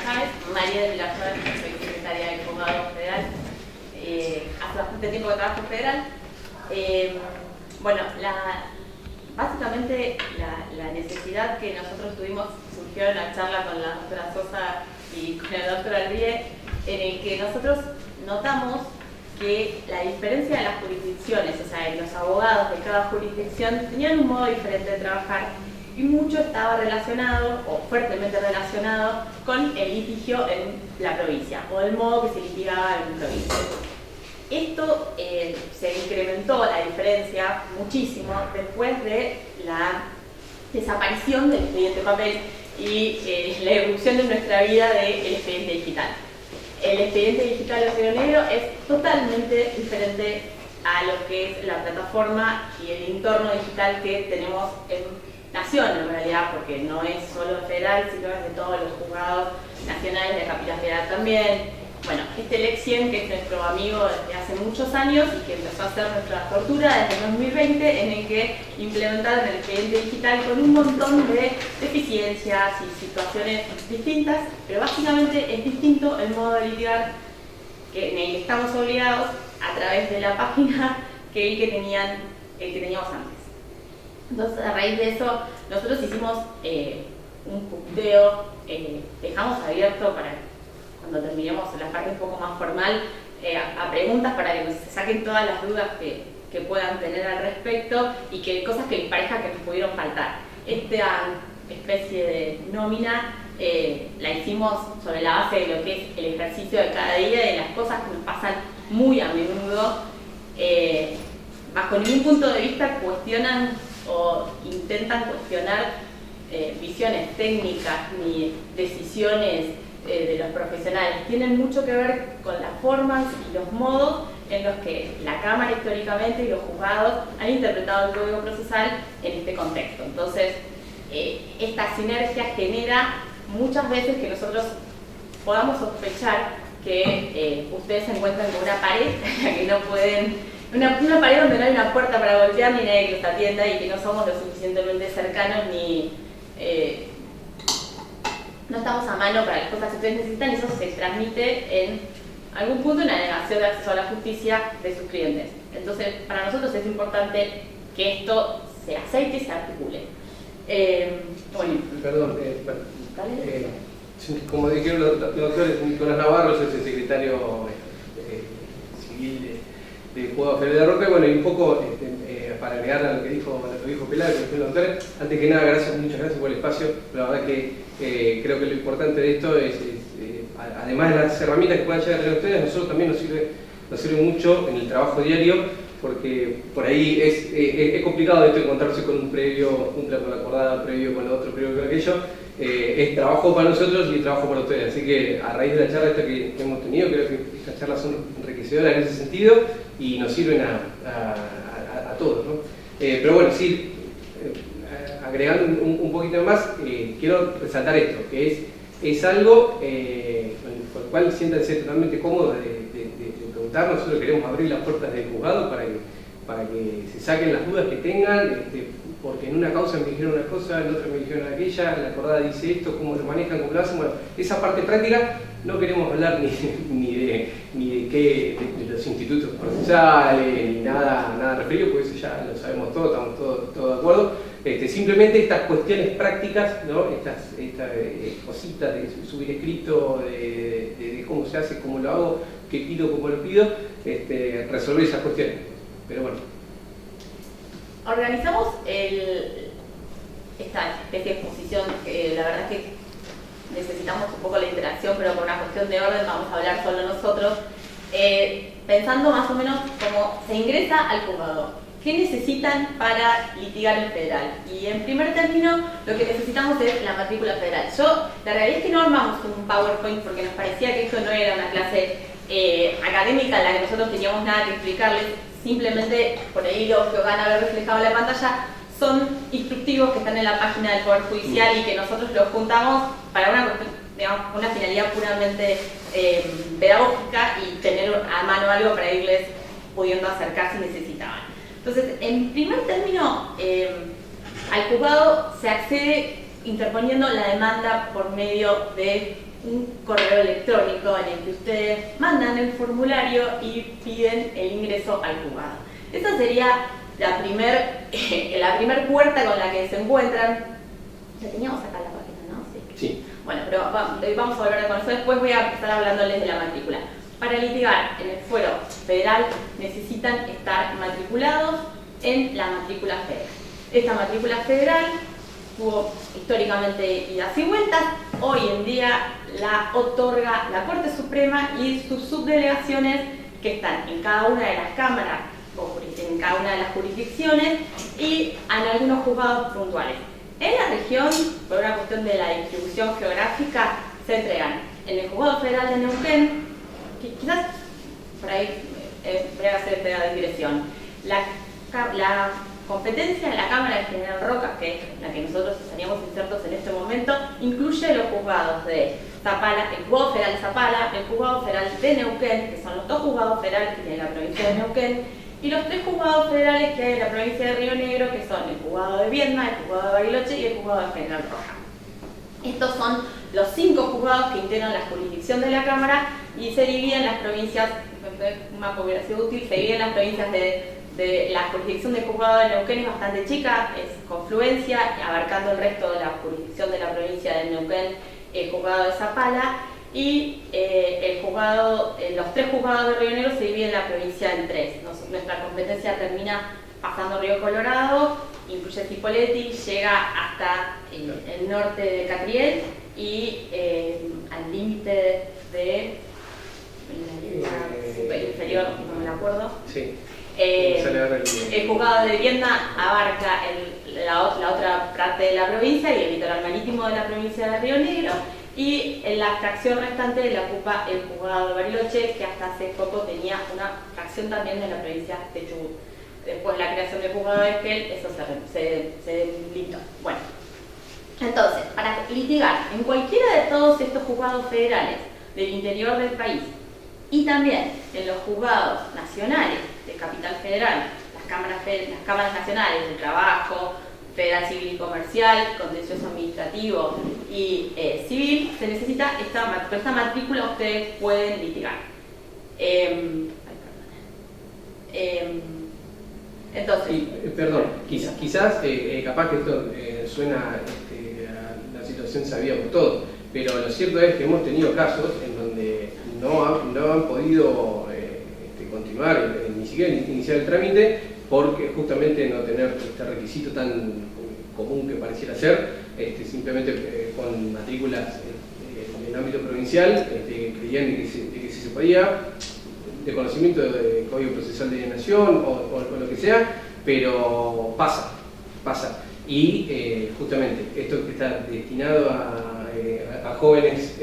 Jaez, María de Villanueva, soy secretaria del Juzgado Federal. Hace bastante tiempo que trabajo en Federal. Bueno, básicamente la necesidad que nosotros tuvimos surgió en la charla con la doctora Sosa y con el doctor Albie, en el que nosotros notamos que la diferencia de las jurisdicciones, o sea, los abogados de cada jurisdicción tenían un modo diferente de trabajar y mucho estaba relacionado, o fuertemente relacionado, con el litigio en la provincia, o el modo que se litigaba en la provincia. Esto se incrementó la diferencia muchísimo después de la desaparición del expediente papel y la irrupción en nuestra vida del expediente digital. El expediente digital de Río Negro es totalmente diferente a lo que es la plataforma y el entorno digital que tenemos en Nación, en realidad, porque no es solo federal, sino es de todos los juzgados nacionales, de Capital Federal también. Bueno, este Lex 100, que es nuestro amigo desde hace muchos años y que empezó a hacer nuestra tortura desde el 2020, en el que implementaron el expediente digital con un montón de deficiencias y situaciones distintas, pero básicamente es distinto el modo de litigar en el que estamos obligados a través de la página que el que teníamos antes. Entonces, a raíz de eso, nosotros hicimos un punteo, dejamos abierto para cuando terminemos la parte un poco más formal, a preguntas para que nos saquen todas las dudas que puedan tener al respecto y que cosas que les parezca que nos pudieron faltar. Esta especie de nómina la hicimos sobre la base de lo que es el ejercicio de cada día y de las cosas que nos pasan muy a menudo. Bajo ningún punto de vista cuestionan o intentan cuestionar visiones técnicas ni decisiones de los profesionales. Tienen mucho que ver con las formas y los modos en los que la Cámara históricamente y los juzgados han interpretado el Código Procesal en este contexto. Entonces, esta sinergia genera muchas veces que nosotros podamos sospechar que ustedes se encuentran con una pared en la que no pueden... Una pared donde no hay una puerta para golpear ni nadie que los atienda y que no somos lo suficientemente cercanos ni... no estamos a mano para las cosas que ustedes necesitan y eso se transmite en algún punto en la negación de acceso a la justicia de sus clientes. Entonces, para nosotros es importante que esto se aceite y se articule. Bueno. Perdón, como dijeron los doctores, Nicolás Navarro, es el secretario civil del Juzgado Federal de Roca, bueno, y un poco para agregar a lo que dijo Pilar, que fue el doctor, antes que nada, muchas gracias por el espacio. La verdad que creo que lo importante de esto es además de las herramientas que puedan llegar a ustedes, a nosotros también nos sirve mucho en el trabajo diario, porque por ahí es complicado esto encontrarse con un plan con acordada, previo con otro, previo con aquello. Es trabajo para nosotros y trabajo para ustedes, así que a raíz de la charla esta que hemos tenido, creo que estas charlas son enriquecedoras en ese sentido y nos sirven a todos, ¿no? Pero bueno, sí, agregando un poquito más, quiero resaltar esto, que es algo con el cual siéntanse totalmente cómodos de preguntar. Nosotros queremos abrir las puertas del juzgado para que se saquen las dudas que tengan, porque en una causa me dijeron una cosa, en otra me dijeron aquella, la acordada dice esto, cómo lo manejan, cómo lo hacen. Bueno, esa parte práctica no queremos hablar ni de los institutos procesales, ni nada referido, porque eso ya lo sabemos todos, estamos todos de acuerdo. Simplemente estas cuestiones prácticas, ¿no? Estas cositas de subir escrito, de cómo se hace, cómo lo hago, qué pido, cómo lo pido, resolver esas cuestiones. Pero bueno. Organizamos esta especie de exposición, que la verdad es que necesitamos un poco la interacción, pero por una cuestión de orden vamos a hablar solo nosotros, pensando más o menos cómo se ingresa al juzgado. ¿Qué necesitan para litigar en federal? Y en primer término, lo que necesitamos es la matrícula federal. La realidad es que no armamos un PowerPoint porque nos parecía que esto no era una clase académica en la que nosotros teníamos nada que explicarles. Simplemente, por ahí lo que van a ver reflejado en la pantalla son instructivos que están en la página del Poder Judicial y que nosotros los juntamos para una finalidad puramente pedagógica y tener a mano algo para irles pudiendo acercar si necesitaban. Entonces, en primer término, al juzgado se accede interponiendo la demanda por medio de un correo electrónico en el que ustedes mandan el formulario y piden el ingreso al juzgado. Esa sería la primer puerta con la que se encuentran. La teníamos acá en la página, ¿no? Sí. Bueno, pero vamos a volver con eso. Después voy a empezar hablándoles de la matrícula. Para litigar en el fuero federal necesitan estar matriculados en la matrícula federal. Esta matrícula federal tuvo históricamente idas y vueltas. Hoy en día la otorga la Corte Suprema y sus subdelegaciones que están en cada una de las cámaras o en cada una de las jurisdicciones y en algunos juzgados puntuales. En la región, por una cuestión de la distribución geográfica, se entregan en el Juzgado Federal de Neuquén, que quizás por ahí voy a hacer la digresión. La competencia de la Cámara de General Roca, que es la que nosotros estaríamos insertos en este momento, incluye los juzgados de Zapala, el Juzgado Federal de Zapala, el Juzgado Federal de Neuquén, que son los dos juzgados federales que tiene la provincia de Neuquén, y los tres juzgados federales que hay en la provincia de Río Negro, que son el Juzgado de Viedma, el Juzgado de Bariloche y el Juzgado de General Roca. Estos son los 5 juzgados que integran la jurisdicción de la Cámara y se dividen las provincias, un mapa hubiera sido útil, se dividen las provincias de la jurisdicción del Juzgado de Neuquén, es bastante chica, es confluencia, abarcando el resto de la jurisdicción de la provincia de Neuquén, el Juzgado de Zapala, y los 3 juzgados de Río Negro se dividen la provincia en 3. Nuestra competencia termina pasando Río Colorado, incluye Cipolletti, llega hasta el norte de Catriel y al límite de inferior, no me acuerdo. Sí. El juzgado de Viedma abarca la otra parte de la provincia y el litoral marítimo de la provincia de Río Negro, y la fracción restante la ocupa el juzgado de Bariloche, que hasta hace poco tenía una fracción también de la provincia de Chubut. Después la creación del juzgado de Esquel, eso se limitó. Bueno, entonces, para litigar en cualquiera de todos estos juzgados federales del interior del país y también en los juzgados nacionales de Capital Federal, las cámaras nacionales de trabajo, federal civil y comercial, contencioso administrativo y civil, se necesita esta matrícula. Ustedes pueden litigar. Entonces, sí, perdón, quizás capaz que esto suena a la situación sabía por todo, pero lo cierto es que hemos tenido casos en donde no han podido continuar, ni siquiera iniciar el trámite, porque justamente no tener este requisito tan común que pareciera ser, simplemente con matrículas en el ámbito provincial, creían de que se podía, de conocimiento de Código Procesal de Nación o lo que sea, pero pasa. Y justamente esto que está destinado a jóvenes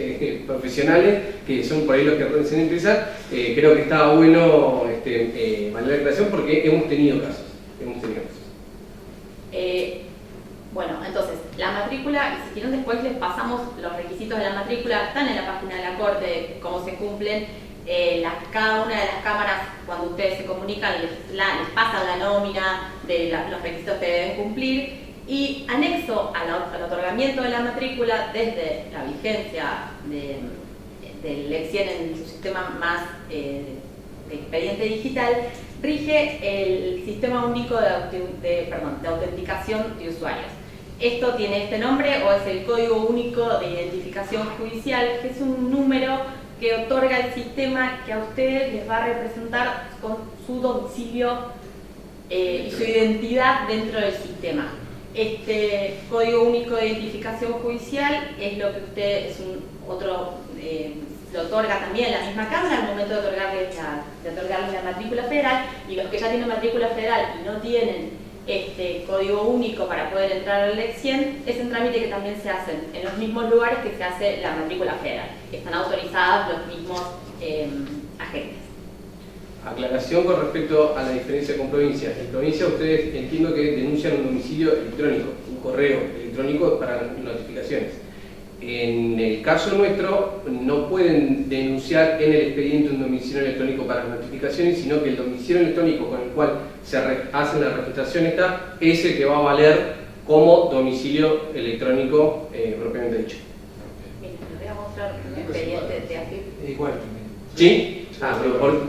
profesionales, que son por ahí los que recién empiezan, creo que está bueno valer la aclaración porque hemos tenido casos. Bueno, entonces, la matrícula, y si quieren después les pasamos los requisitos de la matrícula, están en la página de la Corte, cómo se cumplen. Cada una de las cámaras, cuando ustedes se comunican, les pasan la nómina de los requisitos que deben cumplir, y anexo al otorgamiento de la matrícula, desde la vigencia del EXIEN en su sistema más de expediente digital, rige el Sistema Único de Autenticación de Usuarios. Esto tiene este nombre, o es el Código Único de Identificación Judicial, que es un número que otorga el sistema que a ustedes les va a representar con su domicilio y su identidad dentro del sistema. Este Código Único de Identificación Judicial es lo que lo otorga también la misma Cámara al momento de otorgarles la matrícula federal, y los que ya tienen matrícula federal y no tienen este código único para poder entrar al EXIEN, es un trámite que también se hace en los mismos lugares que se hace la matrícula federal. Están autorizados los mismos agentes. Aclaración con respecto a la diferencia con provincia. En provincia ustedes entiendo que denuncian un domicilio electrónico, un correo electrónico para notificaciones. En el caso nuestro, no pueden denunciar en el expediente un domicilio electrónico para notificaciones, sino que el domicilio electrónico con el cual se hace la registración es el que va a valer como domicilio electrónico propiamente dicho. Miren, les voy a mostrar un expediente de AFIP. Igual. ¿Sí?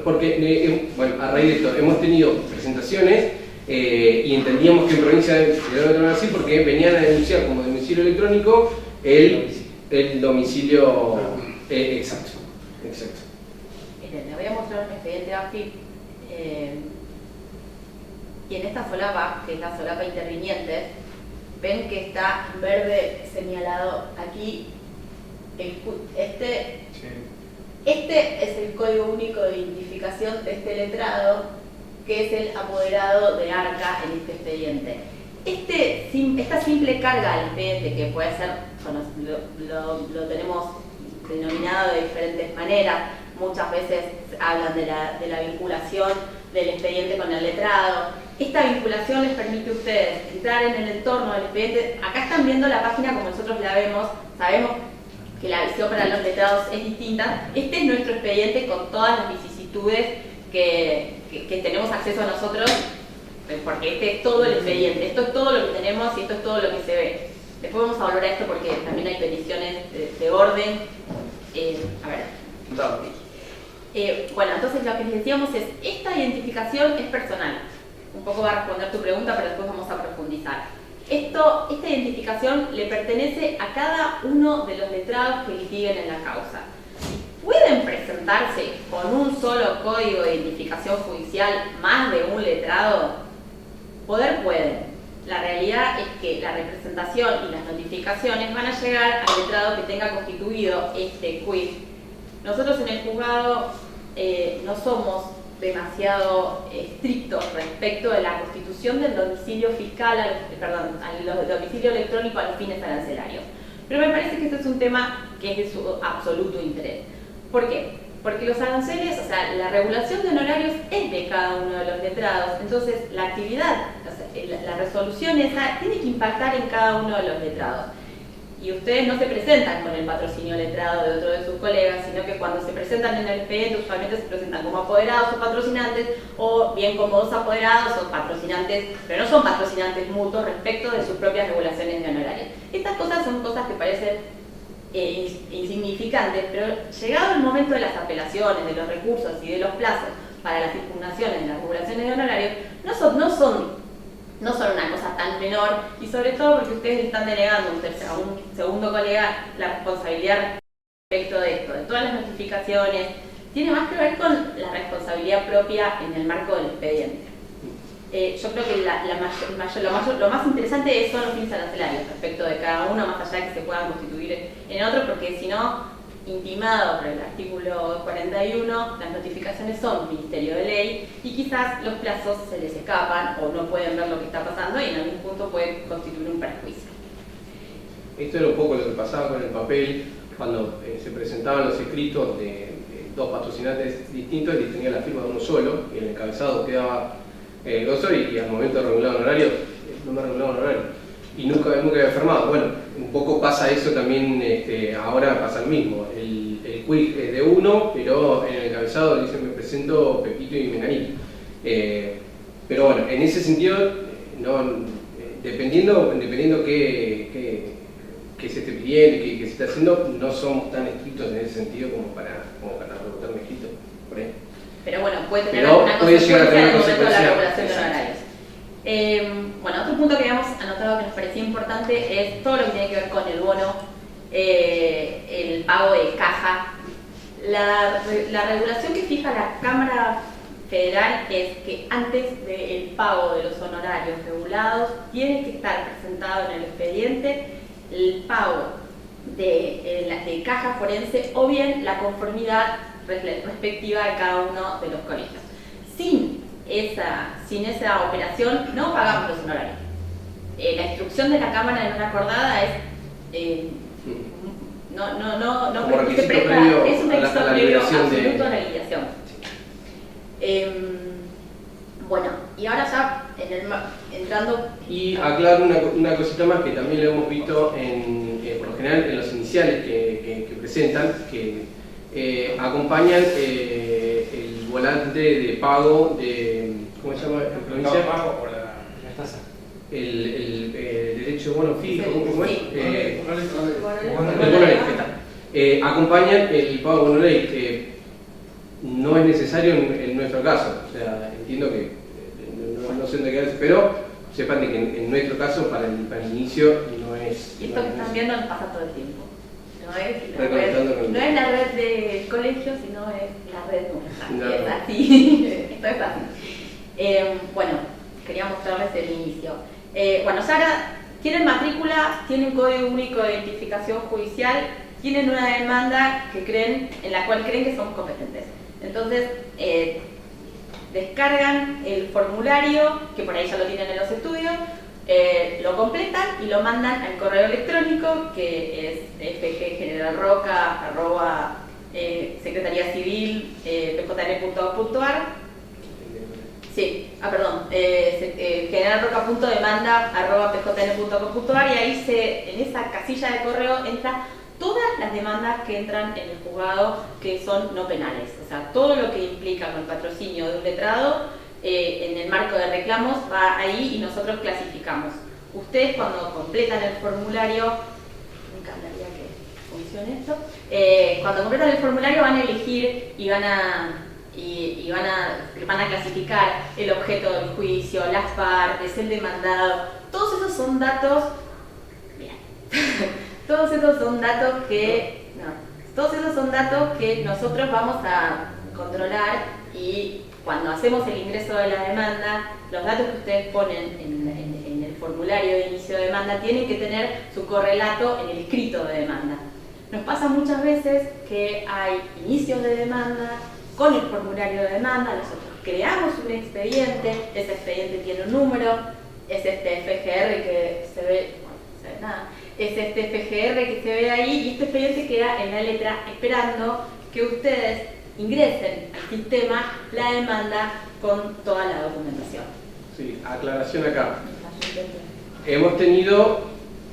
Porque, bueno, a raíz de esto, hemos tenido presentaciones y entendíamos que en provincia se debe tener así porque venían a denunciar como domicilio electrónico el domicilio exacto. Miren, les voy a mostrar un expediente de AFIP. Y en esta solapa, que es la solapa intervinientes, ven que está en verde señalado aquí. Este es el código único de identificación de este letrado, que es el apoderado de ARCA en este expediente. Esta simple carga al expediente, que puede ser, lo tenemos denominado de diferentes maneras, muchas veces hablan de la vinculación del expediente con el letrado. Esta vinculación les permite a ustedes entrar en el entorno del expediente. Acá están viendo la página como nosotros la vemos, sabemos que la visión para los letrados es distinta. Este es nuestro expediente con todas las vicisitudes que tenemos acceso a nosotros, porque este es todo el expediente, esto es todo lo que tenemos y esto es todo lo que se ve. Después vamos a volver a esto porque también hay peticiones de orden. Bueno, entonces lo que les decíamos es, esta identificación es personal. Un poco va a responder tu pregunta, pero después vamos a profundizar. Esta identificación le pertenece a cada uno de los letrados que litiguen en la causa. ¿Pueden presentarse con un solo código de identificación judicial más de un letrado? Pueden. La realidad es que la representación y las notificaciones van a llegar al letrado que tenga constituido este QUIF. Nosotros en el juzgado no somos demasiado estrictos respecto de la constitución del domicilio fiscal, al domicilio electrónico a los fines arancelarios. Pero me parece que este es un tema que es de su absoluto interés. ¿Por qué? Porque los aranceles, o sea, la regulación de honorarios es de cada uno de los letrados, entonces la actividad, la resolución esa tiene que impactar en cada uno de los letrados. Y ustedes no se presentan con el patrocinio letrado de otro de sus colegas, sino que cuando se presentan en el expediente usualmente se presentan como apoderados o patrocinantes, o bien como dos apoderados o patrocinantes, pero no son patrocinantes mutuos respecto de sus propias regulaciones de honorarios. Estas cosas son cosas que parecen insignificantes, pero llegado el momento de las apelaciones, de los recursos y de los plazos para las impugnaciones de las regulaciones de honorarios, no son una cosa tan menor, y sobre todo porque ustedes le están delegando a un segundo colega la responsabilidad respecto de esto, de todas las notificaciones. Tiene más que ver con la responsabilidad propia en el marco del expediente. Yo creo que lo más interesante son los fines arancelarios respecto de cada uno, más allá de que se puedan constituir en otro, porque si no, intimado por el artículo 41, las notificaciones son ministerio de ley y quizás los plazos se les escapan o no pueden ver lo que está pasando y en algún punto puede constituir un perjuicio. Esto era un poco lo que pasaba con el papel cuando se presentaban los escritos de dos patrocinantes distintos y tenía la firma de uno solo y el encabezado quedaba gozo y al momento de regular honorario no me regulaban honorario y nunca había firmado. Bueno, un poco pasa eso también, ahora pasa lo mismo. El quiz es de uno, pero en el encabezado dice me presento Pepito y Menganito. Pero bueno, en ese sentido, dependiendo qué se esté pidiendo y qué se está haciendo, no somos tan estrictos en ese sentido como para rebotar un escrito por ahí. Pero bueno, puede tener pero alguna consecuencia en el momento de la regulación de honorarios. Bueno, otro punto que habíamos anotado que nos parecía importante es todo lo que tiene que ver con el bono, el pago de caja. La regulación que fija la Cámara Federal es que antes del pago de los honorarios regulados tiene que estar presentado en el expediente el pago de caja forense o bien la conformidad respectiva de cada uno de los colegios. Sin esa operación no pagamos los honorarios. La instrucción de la Cámara en una acordada es no se presta, es un requisito previo absoluto a la liquidación. Bueno, y ahora ya entrando... Y aclaro una cosita más que también lo hemos visto por lo general en los iniciales que presentan, que acompañan el volante de pago de... ¿Cómo se llama en provincia? Pago por la tasa. El derecho servicio bono fijo, ¿cómo es? Sí. Acompañan el pago de bono ley, que no es necesario en nuestro caso. O sea, entiendo que no sé dónde quedarse, pero sepan de que en nuestro caso, para el inicio, no es. Y esto también nos pasa todo el tiempo. No es la red del colegio, sino es la red nuestra. Es así. Esto es así. Bueno, quería mostrarles el inicio. Bueno, ya ahora tienen matrícula, tienen código único de identificación judicial, tienen una demanda en la cual creen que somos competentes. Entonces, descargan el formulario, que por ahí ya lo tienen en los estudios, lo completan y lo mandan al correo electrónico, que es fggeneralroca@secretariacivil.pjn.gov.ar. Sí, perdón, generalroca.demanda@pjn.gov.ar, y ahí en esa casilla de correo entra todas las demandas que entran en el juzgado que son no penales. O sea, todo lo que implica con el patrocinio de un letrado en el marco de reclamos va ahí y nosotros clasificamos. Ustedes cuando completan el formulario, me encantaría que funcione esto, cuando completan el formulario van a elegir y van a clasificar el objeto del juicio, las partes, el demandado. Todos esos son datos, bien, todos esos son datos que nosotros vamos a controlar, y cuando hacemos el ingreso de la demanda, los datos que ustedes ponen en el formulario de inicio de demanda tienen que tener su correlato en el escrito de demanda. Nos pasa muchas veces que hay inicios de demanda con el formulario de demanda, nosotros creamos un expediente, ese expediente tiene un número, es este FGR que se ve, es este FGR que se ve ahí, y este expediente queda en la letra esperando que ustedes ingresen al sistema la demanda con toda la documentación. Sí, aclaración acá. Hemos tenido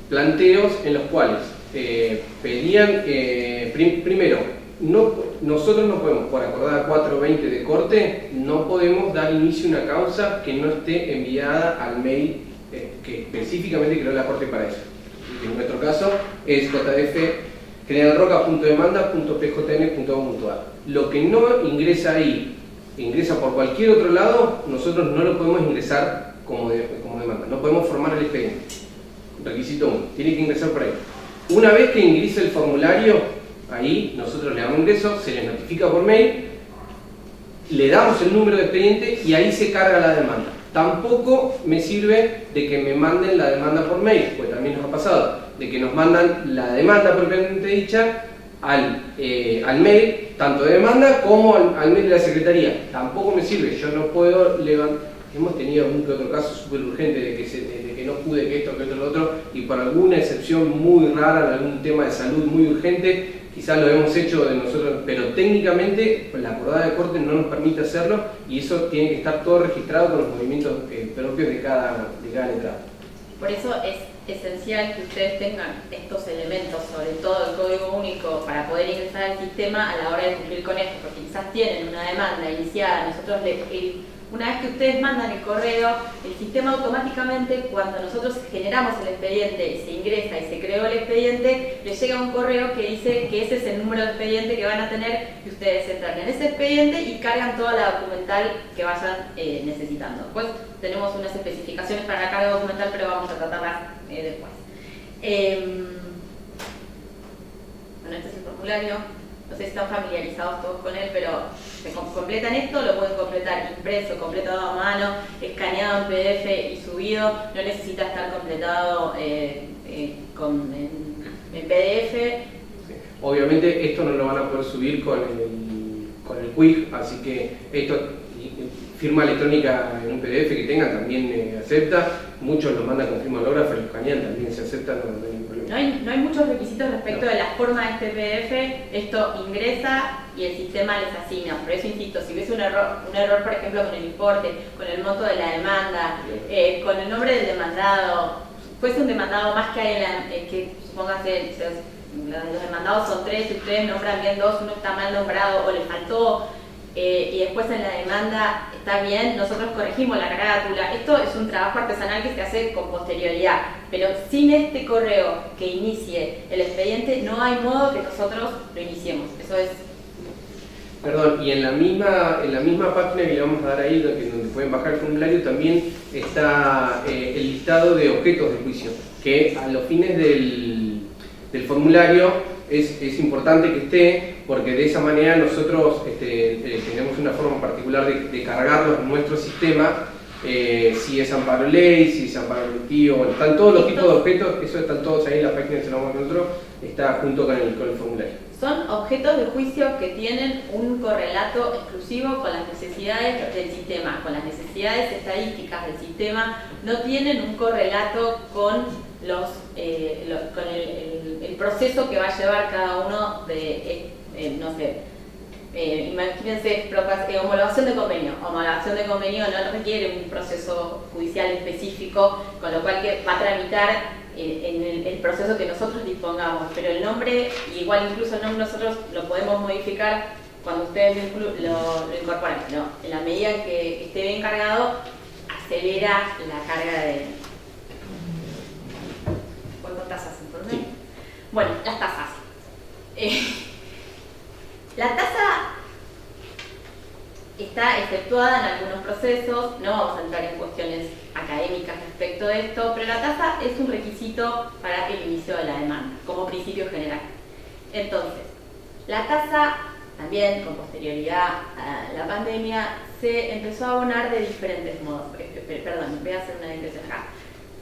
planteos en los cuales pedían, primero, nosotros no podemos, por acordada 420 de corte, no podemos dar inicio a una causa que no esté enviada al mail que específicamente creó la corte para eso. En nuestro caso es jf.generalroca.demanda.pjn.gov.ar. Lo que no ingresa ahí, ingresa por cualquier otro lado, nosotros no lo podemos ingresar como demanda. No podemos formar el expediente. Requisito 1, tiene que ingresar por ahí. Una vez que ingresa el formulario, ahí nosotros le damos ingreso, se les notifica por mail, le damos el número de expediente y ahí se carga la demanda. Tampoco me sirve de que me manden la demanda por mail, pues también nos ha pasado, de que nos mandan la demanda propiamente dicha al mail, tanto de demanda como al mail de la Secretaría. Tampoco me sirve, yo no puedo levantar. Hemos tenido algún que otro caso súper urgente de que no pude, que esto, que otro, lo otro, y por alguna excepción muy rara, en algún tema de salud muy urgente, quizás lo hemos hecho de nosotros, pero técnicamente la acordada de corte no nos permite hacerlo, y eso tiene que estar todo registrado con los movimientos propios de cada letrado. Por eso es esencial que ustedes tengan estos elementos, sobre todo el código único, para poder ingresar al sistema a la hora de cumplir con esto, porque quizás tienen una demanda iniciada, nosotros una vez que ustedes mandan el correo, el sistema automáticamente, cuando nosotros generamos el expediente y se ingresa y se creó el expediente, les llega un correo que dice que ese es el número de expediente que van a tener, y ustedes entran en ese expediente y cargan toda la documental que vayan necesitando. Después tenemos unas especificaciones para la carga documental, pero vamos a tratarlas después. Bueno, este es el formulario. No sé si están familiarizados todos con él, pero se completan esto, lo pueden completar impreso, completado a mano, escaneado en PDF y subido. No necesita estar completado en PDF. Sí. Obviamente esto no lo van a poder subir con el QUIC, así que esto, firma electrónica en un PDF que tengan también acepta. Muchos lo mandan con firma holográfica, lo escanean, también se acepta, no hay ningún problema. No hay muchos requisitos respecto de la forma de este PDF. Esto ingresa y el sistema les asigna. Por eso insisto, si ves un error por ejemplo con el importe, con el monto de la demanda, con el nombre del demandado, fuese un demandado más que hay que supóngase, los demandados son 3 y ustedes nombran bien 2, uno está mal nombrado o le faltó y después en la demanda está bien, nosotros corregimos la carátula. Esto es un trabajo artesanal que se hace con posterioridad, pero sin este correo que inicie el expediente no hay modo que nosotros lo iniciemos. Eso es. Perdón, y en la misma página que le vamos a dar ahí, donde pueden bajar el formulario, también está el listado de objetos de juicio, que a los fines del formulario es importante que esté, porque de esa manera nosotros tenemos una forma particular de cargarlos en nuestro sistema, si es amparo ley, si es amparo colectivo, bueno, están todos los tipos de objetos, eso están todos ahí en la página que se lo vamos a nosotros, está junto con el formulario. Son objetos de juicio que tienen un correlato exclusivo con las necesidades del sistema, con las necesidades estadísticas del sistema, no tienen un correlato con con el proceso que va a llevar cada uno de, no sé, imagínense, homologación de convenio. Homologación de convenio no requiere un proceso judicial específico, con lo cual que va a tramitar en el proceso que nosotros dispongamos, pero el nombre, igual incluso el nombre nosotros lo podemos modificar cuando ustedes lo incorporan, no, en la medida en que esté bien cargado, acelera la carga de... ¿Cuántas tasas en Sí. Bueno, las tasas. La tasa está efectuada en algunos procesos, no vamos a entrar en cuestiones académicas respecto de esto, pero la tasa es un requisito para el inicio de la demanda, como principio general. Entonces, la tasa, también con posterioridad a la pandemia, se empezó a abonar de diferentes modos. Perdón, voy a hacer una digresión acá.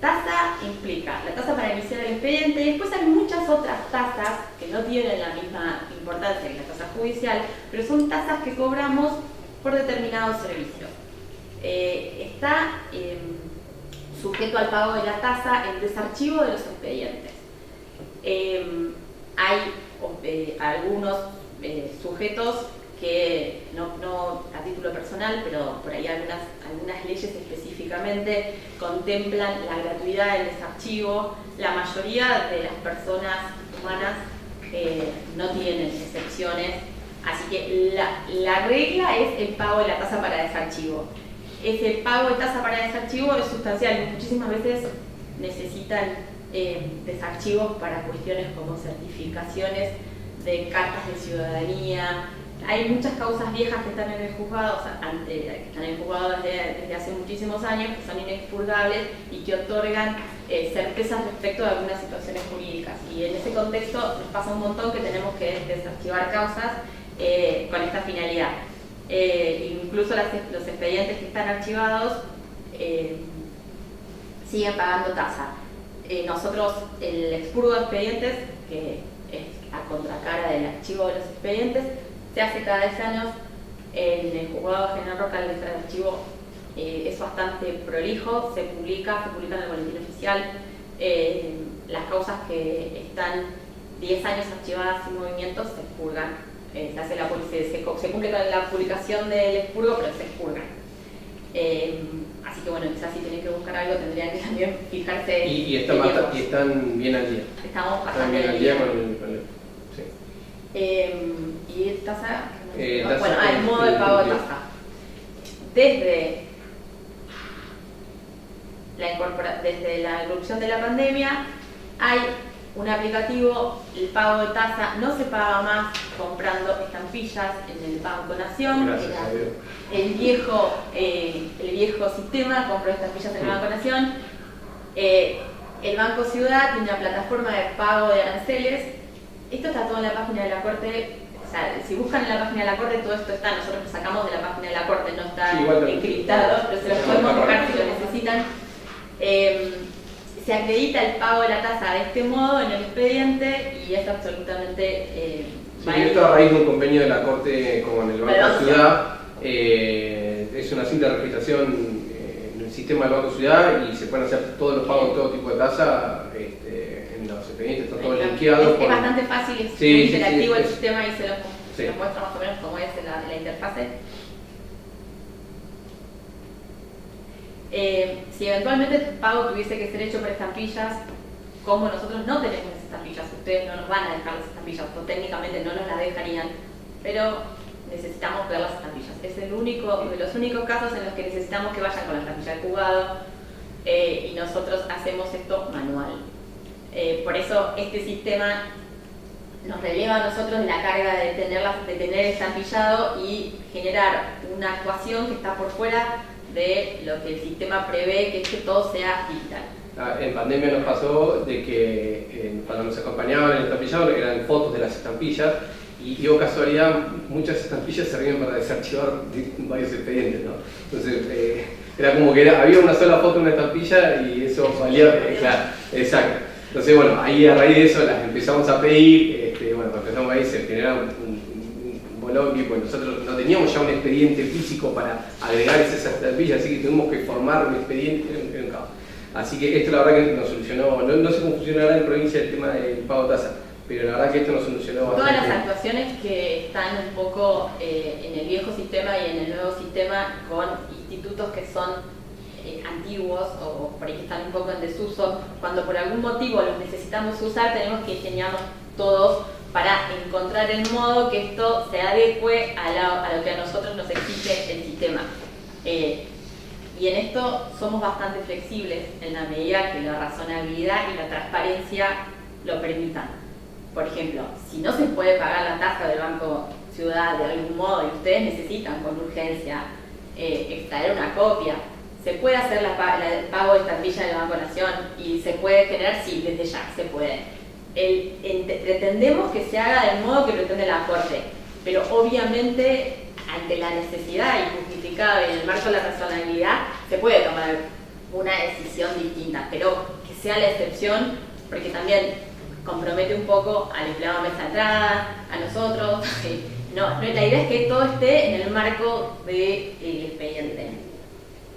Tasa implica la tasa para iniciar el expediente, y después hay muchas otras tasas que no tienen la misma importancia que la tasa judicial, pero son tasas que cobramos por determinados servicios. Está sujeto al pago de la tasa el desarchivo de los expedientes. Hay algunos sujetos que, no a título personal, pero por ahí algunas leyes específicamente contemplan la gratuidad del desarchivo. La mayoría de las personas humanas no tienen excepciones, así que la regla es el pago de la tasa para desarchivo. Ese pago de tasa para desarchivo es sustancial, muchísimas veces necesitan desarchivos para cuestiones como certificaciones de cartas de ciudadanía. Hay muchas causas viejas que están en el juzgado, que están en el juzgado desde hace muchísimos años, que son inexpurgables y que otorgan certezas respecto de algunas situaciones jurídicas. Y en ese contexto nos pasa un montón que tenemos que desarchivar causas con esta finalidad. Incluso los expedientes que están archivados siguen pagando tasa. Nosotros, el expurgo de expedientes, que es la contracara del archivo de los expedientes, se hace cada 10 años en el Juzgado General Roca. El archivo es bastante prolijo, se publica en el boletín oficial. Las causas que están 10 años archivadas sin movimientos se expurgan. Se cumple con la publicación del expurgo, pero se expurgan. Así que bueno, quizás si tienen que buscar algo tendrían que también fijarse. Y están bien al día. Estamos bastante bien al día. Y tasa, bueno, el modo de pago de tasa. Desde la irrupción de la pandemia hay un aplicativo, el pago de tasa no se paga más comprando estampillas en el Banco Nación. Gracias a Dios. El viejo sistema, compró estampillas en el Banco Nación. El Banco Ciudad tiene una plataforma de pago de aranceles. Esto está todo en la página de la Corte. O sea, si buscan en la página de la Corte, todo esto está. Nosotros lo sacamos de la página de la Corte, no está encriptado, pero se los podemos buscar si lo necesitan. Se acredita el pago de la tasa de este modo en el expediente y es absolutamente válido. Esto a raíz de un convenio de la Corte con el Banco Ciudad. Es una cinta de registración en el sistema del Banco Ciudad y se pueden hacer todos los pagos de todo tipo de tasa. En los expedientes está todo linkeado. Es bastante fácil, es muy interactivo el sistema y se los muestra más o menos cómo es la interfase. Si eventualmente el pago tuviese que ser hecho por estampillas, como nosotros no tenemos esas estampillas, ustedes no nos van a dejar las estampillas, o técnicamente no nos las dejarían, pero necesitamos ver las estampillas. Es de los únicos casos en los que necesitamos que vayan con la estampilla de jugado, y nosotros hacemos esto manual. Por eso este sistema nos releva a nosotros la carga de tener estampillado y generar una actuación que está por fuera de lo que el sistema prevé, que es que todo sea digital. En pandemia nos pasó de que cuando nos acompañaban en el estampillado eran fotos de las estampillas y oh casualidad, muchas estampillas servían para desarchivar varios expedientes, ¿no? Entonces era como que había una sola foto en una estampilla y eso valía, claro, exacto. Entonces bueno, ahí a raíz de eso las empezamos a pedir, bueno, cuando empezamos ahí se genera un bolón y pues nosotros no teníamos ya un expediente físico para agregar esas estampillas, así que tuvimos que formar un expediente en un caos. Así que esto la verdad que nos solucionó, no sé cómo funcionará en provincia el tema del pago tasa, pero la verdad que esto nos solucionó bastante. Todas las actuaciones que están un poco en el viejo sistema y en el nuevo sistema con institutos que son antiguos o por ahí que están un poco en desuso, cuando por algún motivo los necesitamos usar, tenemos que ingeniarnos todos para encontrar el modo que esto se adecue a lo que a nosotros nos exige el sistema. Y en esto somos bastante flexibles en la medida que la razonabilidad y la transparencia lo permitan. Por ejemplo, si no se puede pagar la tasa del Banco Ciudad de algún modo y ustedes necesitan con urgencia extraer una copia, se puede hacer el pago de estampilla del Banco Nación y se puede generar, sí, desde ya se puede. Pretendemos que se haga del modo que pretende la Corte, pero obviamente ante la necesidad y justificada en el marco de la razonabilidad se puede tomar una decisión distinta, pero que sea la excepción, porque también compromete un poco al empleado de mesa de entrada, a nosotros. No, la idea es que todo esté en el marco del expediente.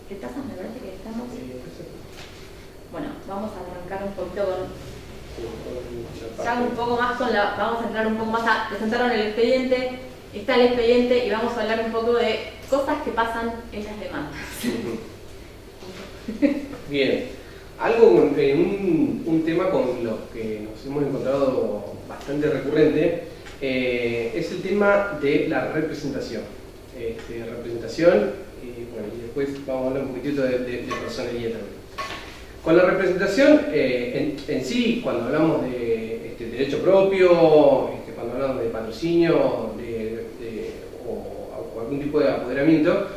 ¿Qué tasas me parece que estamos? Bueno, vamos a arrancar un poquito con... Ya un poco más con la... Vamos a entrar un poco más a... Presentaron el expediente, está el expediente y vamos a hablar un poco de cosas que pasan en las demandas. Bien, un tema con los que nos hemos encontrado bastante recurrente es el tema de la representación. Bueno, y después vamos a hablar un poquitito de personería también. Con la representación, en sí, cuando hablamos de derecho propio, cuando hablamos de patrocinio o algún tipo de apoderamiento,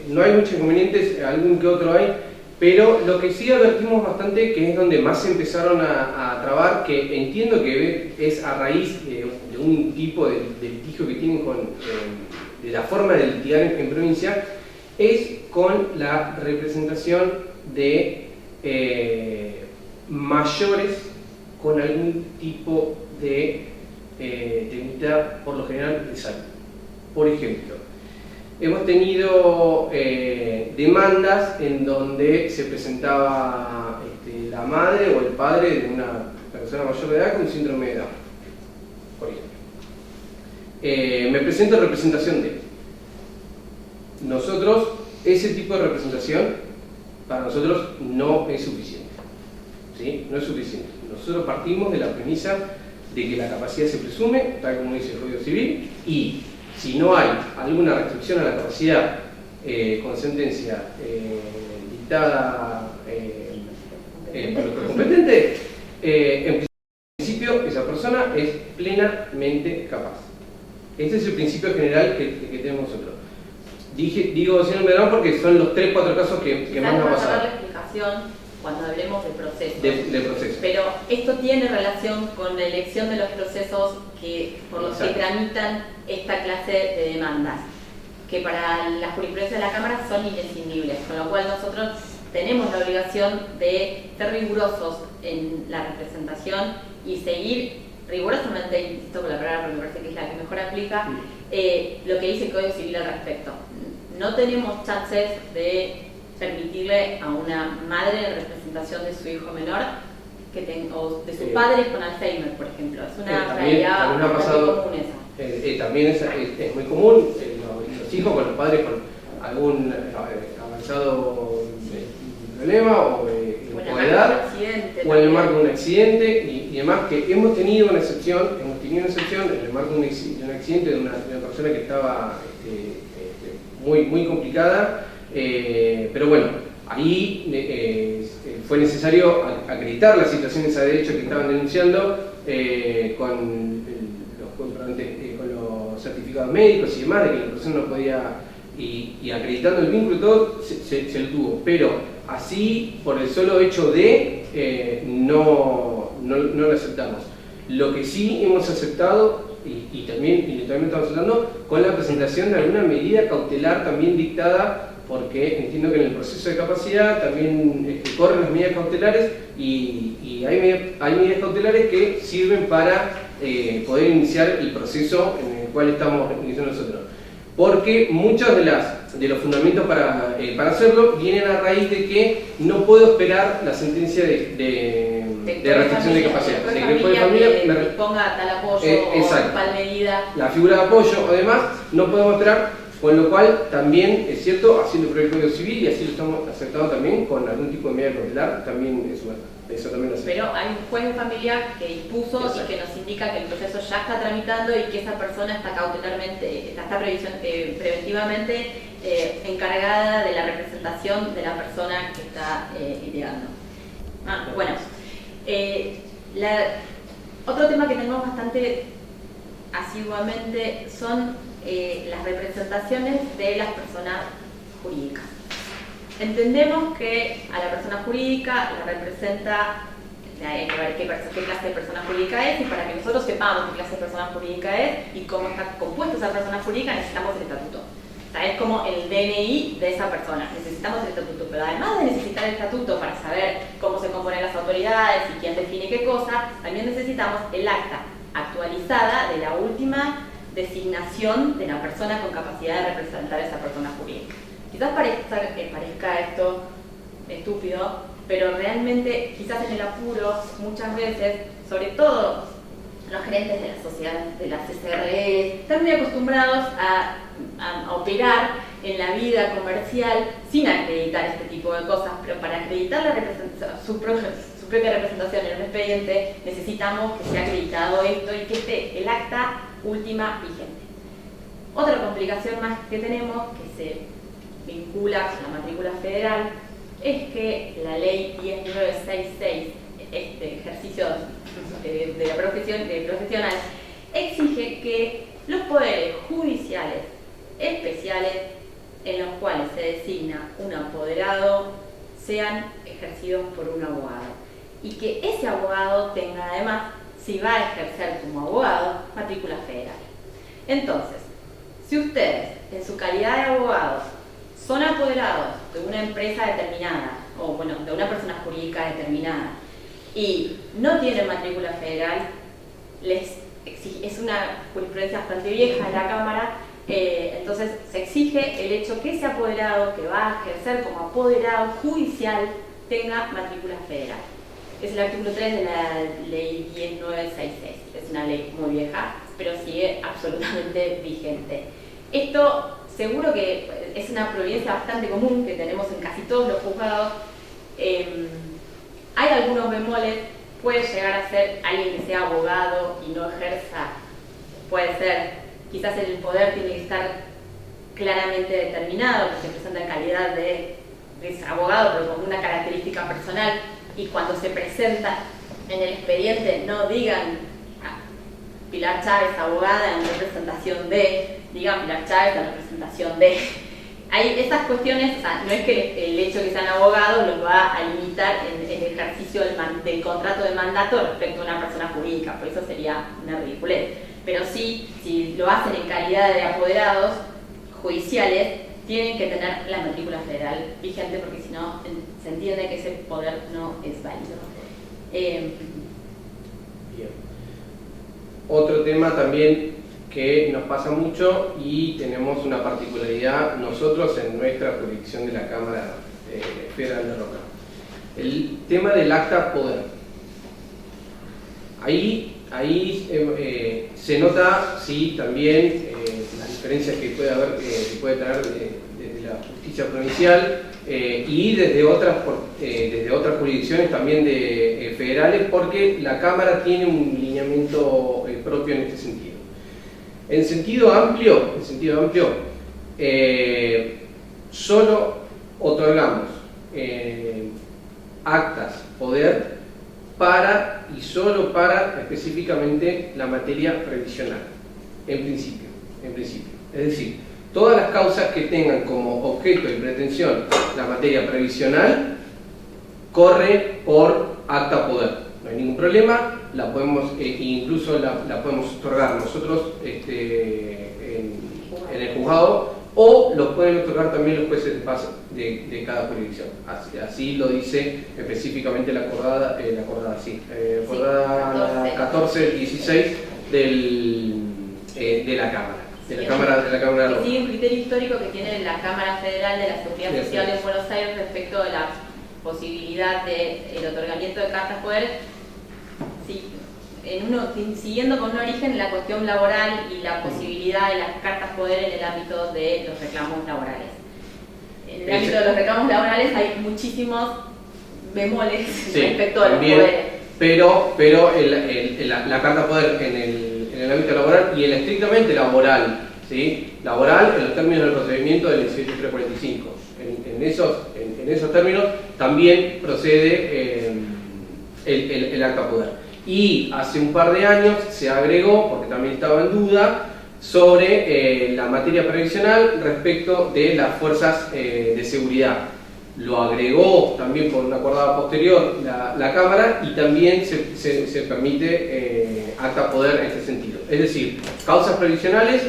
no hay muchos inconvenientes, algún que otro hay, pero lo que sí advertimos bastante, que es donde más se empezaron a trabar, que entiendo que es a raíz de un tipo de litigio que tienen de la forma de litigar en provincia, es con la representación de mayores con algún tipo de mitad, por lo general, de salud. Por ejemplo, hemos tenido demandas en donde se presentaba la madre o el padre de una persona mayor de edad con síndrome de Down, por ejemplo. Me presento en representación de nosotros. Ese tipo de representación para nosotros no es suficiente, ¿sí? No es suficiente. Nosotros partimos de la premisa de que la capacidad se presume, tal como dice el Código Civil, y si no hay alguna restricción a la capacidad con sentencia dictada por los competentes, en principio esa persona es plenamente capaz. Este es el principio general que tenemos nosotros. Digo síndrome de Down porque son los 3-4 casos que más nos han pasado. Vamos a dar la explicación cuando hablemos de procesos. De procesos. Pero esto tiene relación con la elección de los procesos por los que tramitan esta clase de demandas, que para la jurisprudencia de la Cámara son imprescindibles, con lo cual nosotros tenemos la obligación de ser rigurosos en la representación y seguir rigurosamente, insisto con la palabra porque me parece que es la que mejor aplica, lo que dice el Código Civil al respecto. No tenemos chances de permitirle a una madre en representación de su hijo menor o de sus padres con Alzheimer, por ejemplo. Es una realidad muy común esa. También es muy común los hijos con los padres con algún avanzado problema o gravedad o en el marco de un accidente y demás, que hemos tenido una excepción en el marco de un accidente de una persona que estaba muy complicada, pero bueno, ahí fue necesario acreditar las situaciones a derecho que estaban denunciando con los certificados médicos y demás, de que la persona no podía, y acreditando el vínculo y todo, se lo tuvo, pero así, por el solo hecho de, no lo aceptamos. Lo que sí hemos aceptado, y también estamos aceptando, con la presentación de alguna medida cautelar también dictada, porque entiendo que en el proceso de capacidad también corren las medidas cautelares y hay medidas cautelares que sirven para poder iniciar el proceso en el cual estamos iniciando nosotros. Porque muchos de los fundamentos para hacerlo vienen a raíz de que no puedo esperar la sentencia de restricción de capacidad. O sea, que familia me ponga tal apoyo o tal medida. La figura de apoyo o demás no podemos esperar, con lo cual también es cierto, haciendo el Código Civil, y así lo estamos aceptando también con algún tipo de medida cautelar, también eso también lo hacemos. Pero hay un juez de familia que dispuso y que nos indica que el proceso ya está tramitando y que esa persona está cautelarmente, está preventivamente encargada de la representación de la persona que está litigando. Bueno, otro tema que tenemos bastante asiduamente son las representaciones de las personas jurídicas. Entendemos que a la persona jurídica la representa, hay que ver qué clase de persona jurídica es, y para que nosotros sepamos qué clase de persona jurídica es y cómo está compuesta esa persona jurídica necesitamos el estatuto. O sea, es como el DNI de esa persona, necesitamos el estatuto, pero además de necesitar el estatuto para saber cómo se componen las autoridades y quién define qué cosa, también necesitamos el acta actualizada de la última designación de la persona con capacidad de representar a esa persona jurídica. Quizás parezca esto estúpido, pero realmente, quizás en el apuro, muchas veces, sobre todo los gerentes de la sociedad, de las SRE, están muy acostumbrados a operar en la vida comercial sin acreditar este tipo de cosas, pero para acreditar su propia representación en un expediente necesitamos que sea acreditado esto y que esté el acta última vigente. Otra complicación más que tenemos, que se vincula con la matrícula federal, es que la ley 10966, este ejercicio de la profesional, exige que los poderes judiciales especiales en los cuales se designa un apoderado sean ejercidos por un abogado y que ese abogado tenga además, si va a ejercer como abogado, matrícula federal. Entonces, si ustedes en su calidad de abogados son apoderados de una empresa determinada o bueno, de una persona jurídica determinada y no tienen matrícula federal, es una jurisprudencia bastante vieja de la Cámara, entonces se exige el hecho que ese apoderado que va a ejercer como apoderado judicial tenga matrícula federal. Es el artículo 3 de la ley 10966, es una ley muy vieja, pero sigue absolutamente vigente. Esto seguro que es una providencia bastante común que tenemos en casi todos los juzgados. Hay algunos bemoles, puede llegar a ser alguien que sea abogado y no ejerza, puede ser, quizás el poder tiene que estar claramente determinado, que se presenta en calidad de abogado, pero con una característica personal, y cuando se presenta en el expediente no digan Pilar Chávez, abogada en representación de, digan Pilar Chávez en representación de. Hay estas cuestiones, o sea, no es que el hecho de que sean abogados los va a limitar en el ejercicio del contrato de mandato respecto a una persona jurídica, por eso sería una ridiculez. Pero sí, si lo hacen en calidad de apoderados judiciales, tienen que tener la matrícula federal vigente, porque si no, se entiende que ese poder no es válido. Bien. Otro tema también que nos pasa mucho y tenemos una particularidad nosotros en nuestra jurisdicción de la Cámara Federal de Roca. El tema del acta poder. Ahí se nota, sí, también las diferencias que puede haber, que puede tener desde la justicia provincial y desde otras jurisdicciones también federales, porque la Cámara tiene un lineamiento propio en este sentido. En sentido amplio, solo otorgamos actas, poder, para y solo para específicamente la materia previsional, en principio. Es decir, todas las causas que tengan como objeto y pretensión la materia previsional corre por acta poder. No hay ningún problema, la podemos, incluso la podemos otorgar nosotros en el juzgado, o los pueden otorgar también los jueces de paz de cada jurisdicción. Así lo dice específicamente la acordada 1416 de la Cámara. De la Cámara que sigue un criterio histórico que tiene la Cámara Federal de la Seguridad Social en Buenos Aires respecto de la posibilidad del otorgamiento de cartas poder, siguiendo con un origen en la cuestión laboral y la posibilidad de las cartas poder en el ámbito de los reclamos laborales. En el ámbito de los reclamos laborales hay muchísimos bemoles respecto a los poderes. Pero la carta poder en el ámbito laboral y en estrictamente laboral, ¿sí? Laboral en los términos del procedimiento del 18345. En esos términos también procede el acta poder. Y hace un par de años se agregó, porque también estaba en duda, sobre la materia previsional respecto de las fuerzas de seguridad. Lo agregó también por una acordada posterior la Cámara, y también se permite acta poder en este sentido. Es decir, causas previsionales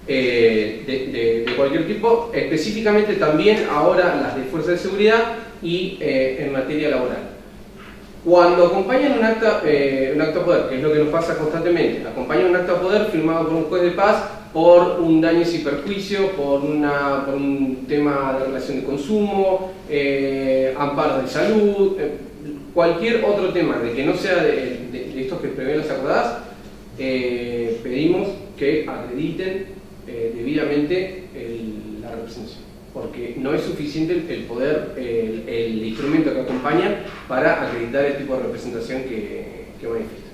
de cualquier tipo, específicamente también ahora las de fuerzas de seguridad y en materia laboral. Cuando acompañan un acta poder, que es lo que nos pasa constantemente, acompañan un acta poder firmado por un juez de paz por un daños y perjuicio, por un tema de relación de consumo, amparo de salud, cualquier otro tema de que no sea de estos que prevén las acordadas, pedimos que acrediten debidamente la representación, porque no es suficiente el poder, el instrumento que acompaña para acreditar el tipo de representación que manifiesta.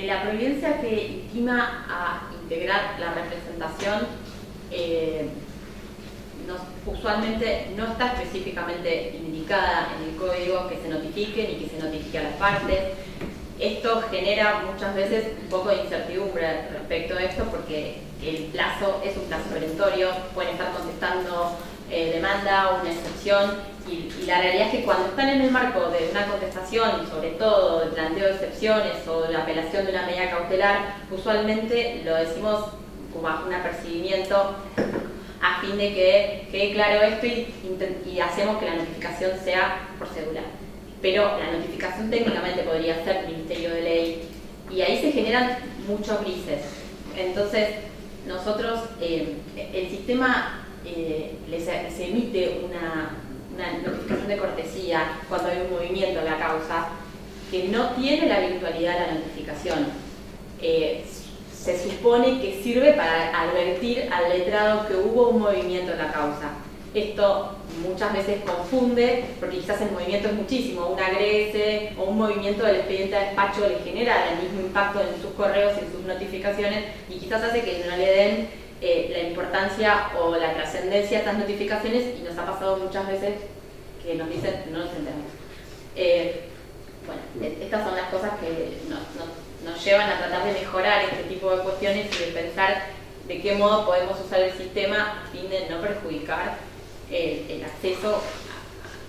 La providencia que intima a integrar la representación usualmente no está específicamente indicada en el código que se notifiquen y que se notifique a las partes. Esto genera muchas veces un poco de incertidumbre respecto a esto, porque el plazo es un plazo perentorio, pueden estar contestando demanda o una excepción, y la realidad es que cuando están en el marco de una contestación, y sobre todo de planteo de excepciones o de la apelación de una medida cautelar, usualmente lo decimos como bajo un apercibimiento a fin de que quede claro esto, y hacemos que la notificación sea por celular. Pero la notificación técnicamente podría ser Ministerio de Ley, y ahí se generan muchos grises. Entonces, nosotros, el sistema les emite una notificación de cortesía cuando hay un movimiento en la causa, que no tiene la virtualidad de la notificación. Se supone que sirve para advertir al letrado que hubo un movimiento en la causa. Esto muchas veces confunde, porque quizás el movimiento es muchísimo, un agrese o un movimiento del expediente a despacho le genera el mismo impacto en sus correos y en sus notificaciones, y quizás hace que no le den la importancia o la trascendencia a estas notificaciones, y nos ha pasado muchas veces que nos dicen no nos enteramos. Bueno, estas son las cosas que nos llevan a tratar de mejorar este tipo de cuestiones y de pensar de qué modo podemos usar el sistema a fin de no perjudicar el acceso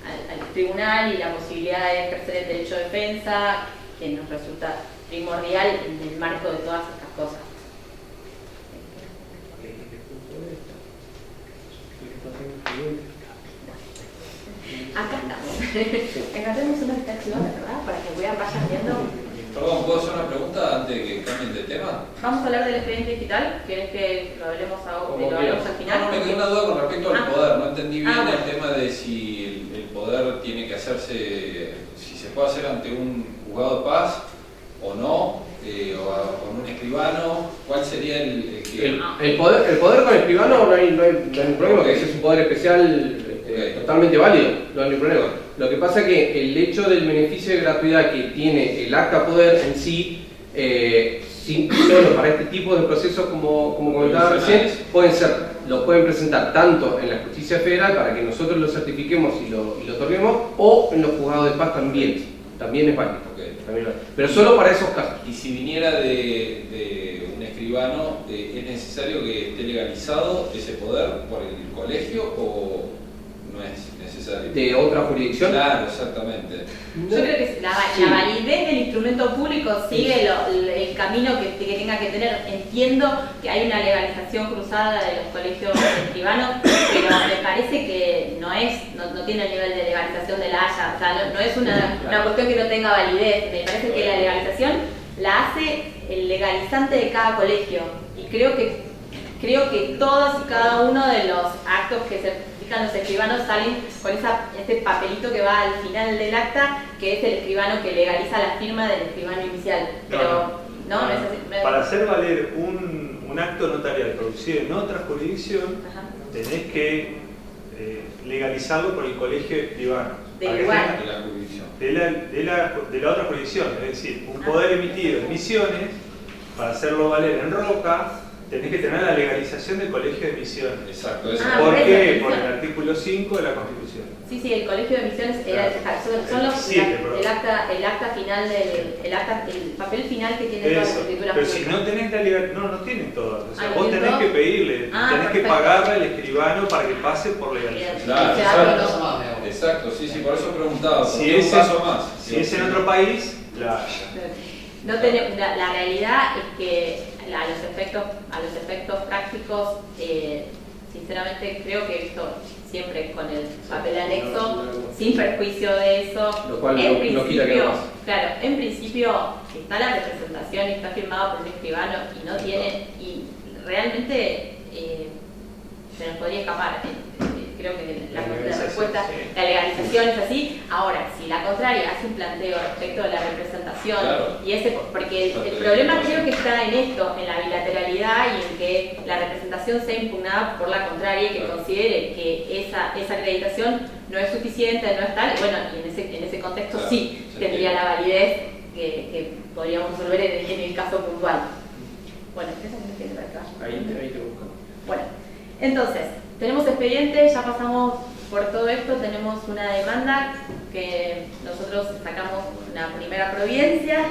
al tribunal y la posibilidad de ejercer el derecho de defensa, que nos resulta primordial en el marco de todas estas cosas. Acá estamos. Acá tenemos una lista archivada, ¿verdad? Para que vayan viendo. Perdón, ¿puedo hacer una pregunta antes de que cambien de tema? Vamos a hablar del expediente digital. ¿Querés que lo hablemos al final? No, me quedó una duda con respecto al poder. No entendí bien el tema de si el poder tiene que hacerse, si se puede hacer ante un juzgado de paz o no, o con un escribano. ¿Cuál sería el que...? El poder con el escribano no hay ningún problema, porque ese es un poder especial totalmente válido, no hay ningún problema. Lo que pasa es que el hecho del beneficio de gratuidad que tiene el acta poder en sí, solo para este tipo de procesos, como comentaba recién, lo pueden presentar tanto en la justicia federal para que nosotros lo certifiquemos y lo otorguemos, o en los juzgados de paz también es válido. Okay. Pero solo para esos casos. Y si viniera de un escribano, ¿es necesario que esté legalizado ese poder por el colegio o no es necesario? ¿De otra jurisdicción? Claro, exactamente. Yo creo que la validez del instrumento público sigue el camino que tenga que tener. Entiendo que hay una legalización cruzada de los colegios escribanos, pero me parece que no tiene el nivel de legalización de la Haya. O sea, no es una cuestión que no tenga validez. Me parece que la legalización la hace el legalizante de cada colegio. Y creo que todos y cada uno de los actos que se los escribanos salen con ese papelito que va al final del acta, que es el escribano que legaliza la firma del escribano inicial. Pero no es así. Para hacer valer un acto notarial producido en otra jurisdicción, tenés que legalizarlo por el colegio de escribanos. Del lugar. De la otra jurisdicción. Es decir, un poder emitido en Misiones, para hacerlo valer en Roca, tenés que tener la legalización del Colegio de Misiones. Exacto. ¿Por qué? Por el artículo 5 de la Constitución. Sí, el Colegio de Misiones son los el acta final el papel final que tiene todas las escrituras. Pero si no tenés la legalización, no tienen todas. O sea, vos tenés todo? que pedirle, tenés que pagarle al escribano para que pase por legalización. Claro, exacto, sí, por eso preguntaba. Si es paso más. Si es en otro país, la realidad es que a los efectos prácticos, sinceramente creo que he visto siempre con el papel anexo, sin perjuicio de eso, lo cual no quita que no pase. Claro, en principio, si está la representación y está firmado por un escribano y no tiene, y realmente se nos podría escapar. Creo que la respuesta, la legalización es así. Ahora, si la contraria hace un planteo respecto de la representación, claro, porque el problema creo que está en esto, en la bilateralidad y en que la representación sea impugnada por la contraria y que considere que esa acreditación no es suficiente, no es tal. Bueno, y en ese contexto sí tendría la validez que podríamos resolver en el caso puntual. Bueno, ¿esa es la que acá? Ahí te busco. Bueno, entonces, tenemos expediente, ya pasamos por todo esto, tenemos una demanda que nosotros sacamos una primera providencia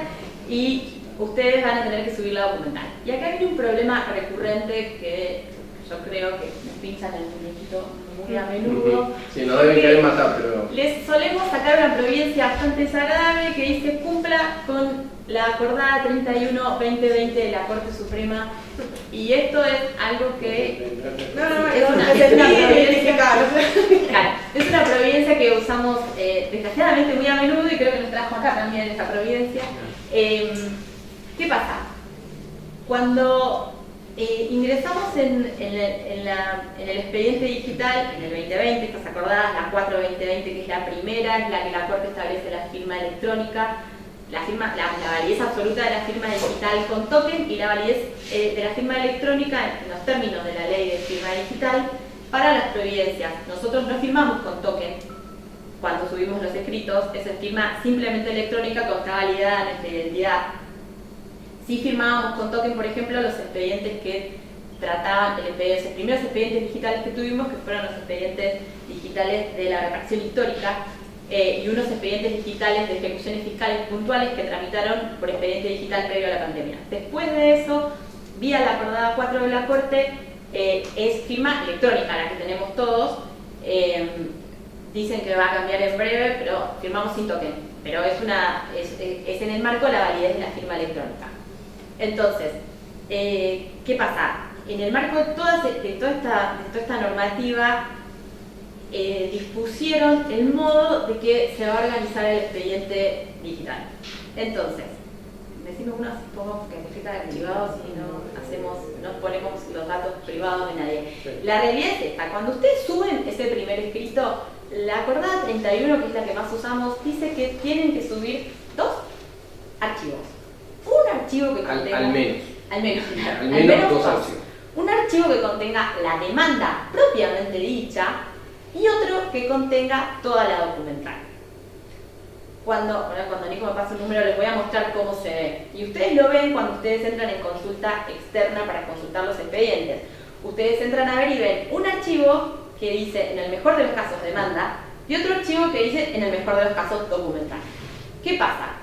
y ustedes van a tener que subir la documental. Y acá hay un problema recurrente que yo creo que nos pinchan el muñequito muy a menudo. Sí, no deben querer matar, pero... Les solemos sacar una providencia bastante desagradable que dice cumpla con la acordada 31-2020 de la Corte Suprema. Y esto es algo que es una providencia que usamos desgraciadamente muy a menudo y creo que nos trajo acá también esa providencia. ¿Qué pasa? Cuando ingresamos en el expediente digital en el 2020, estas acordadas, la 4-2020, que es la primera, es la que la Corte establece la firma electrónica, la validez absoluta de la firma digital con token y la validez de la firma electrónica en los términos de la ley de firma digital para las providencias. Nosotros no firmamos con token cuando subimos los escritos, es firma simplemente electrónica con está validada nuestra identidad. Sí firmábamos con token, por ejemplo, los expedientes que trataban los primeros expedientes digitales que tuvimos, que fueron los expedientes digitales de la refracción histórica, y unos expedientes digitales de ejecuciones fiscales puntuales que tramitaron por expediente digital previo a la pandemia. Después de eso, vía la acordada 4 de la Corte, es firma electrónica, la que tenemos todos. Dicen que va a cambiar en breve, pero firmamos sin token. Pero es en el marco la validez de la firma electrónica. Entonces, ¿qué pasa? En el marco de toda esta normativa, dispusieron el modo de que se va a organizar el expediente digital. Entonces, decimos unos pocos que necesita de privado si no ponemos los datos privados de nadie. La realidad es esta: cuando ustedes suben ese primer escrito, la acordada 31, que es la que más usamos, dice que tienen que subir 2 archivos. Un archivo que contenga... Al menos 2 archivos. Un archivo que contenga la demanda propiamente dicha y otro que contenga toda la documental. Cuando Nico me pase un número les voy a mostrar cómo se ve. Y ustedes lo ven cuando ustedes entran en consulta externa para consultar los expedientes. Ustedes entran a ver y ven un archivo que dice, en el mejor de los casos, demanda, y otro archivo que dice, en el mejor de los casos, documental. ¿Qué pasa?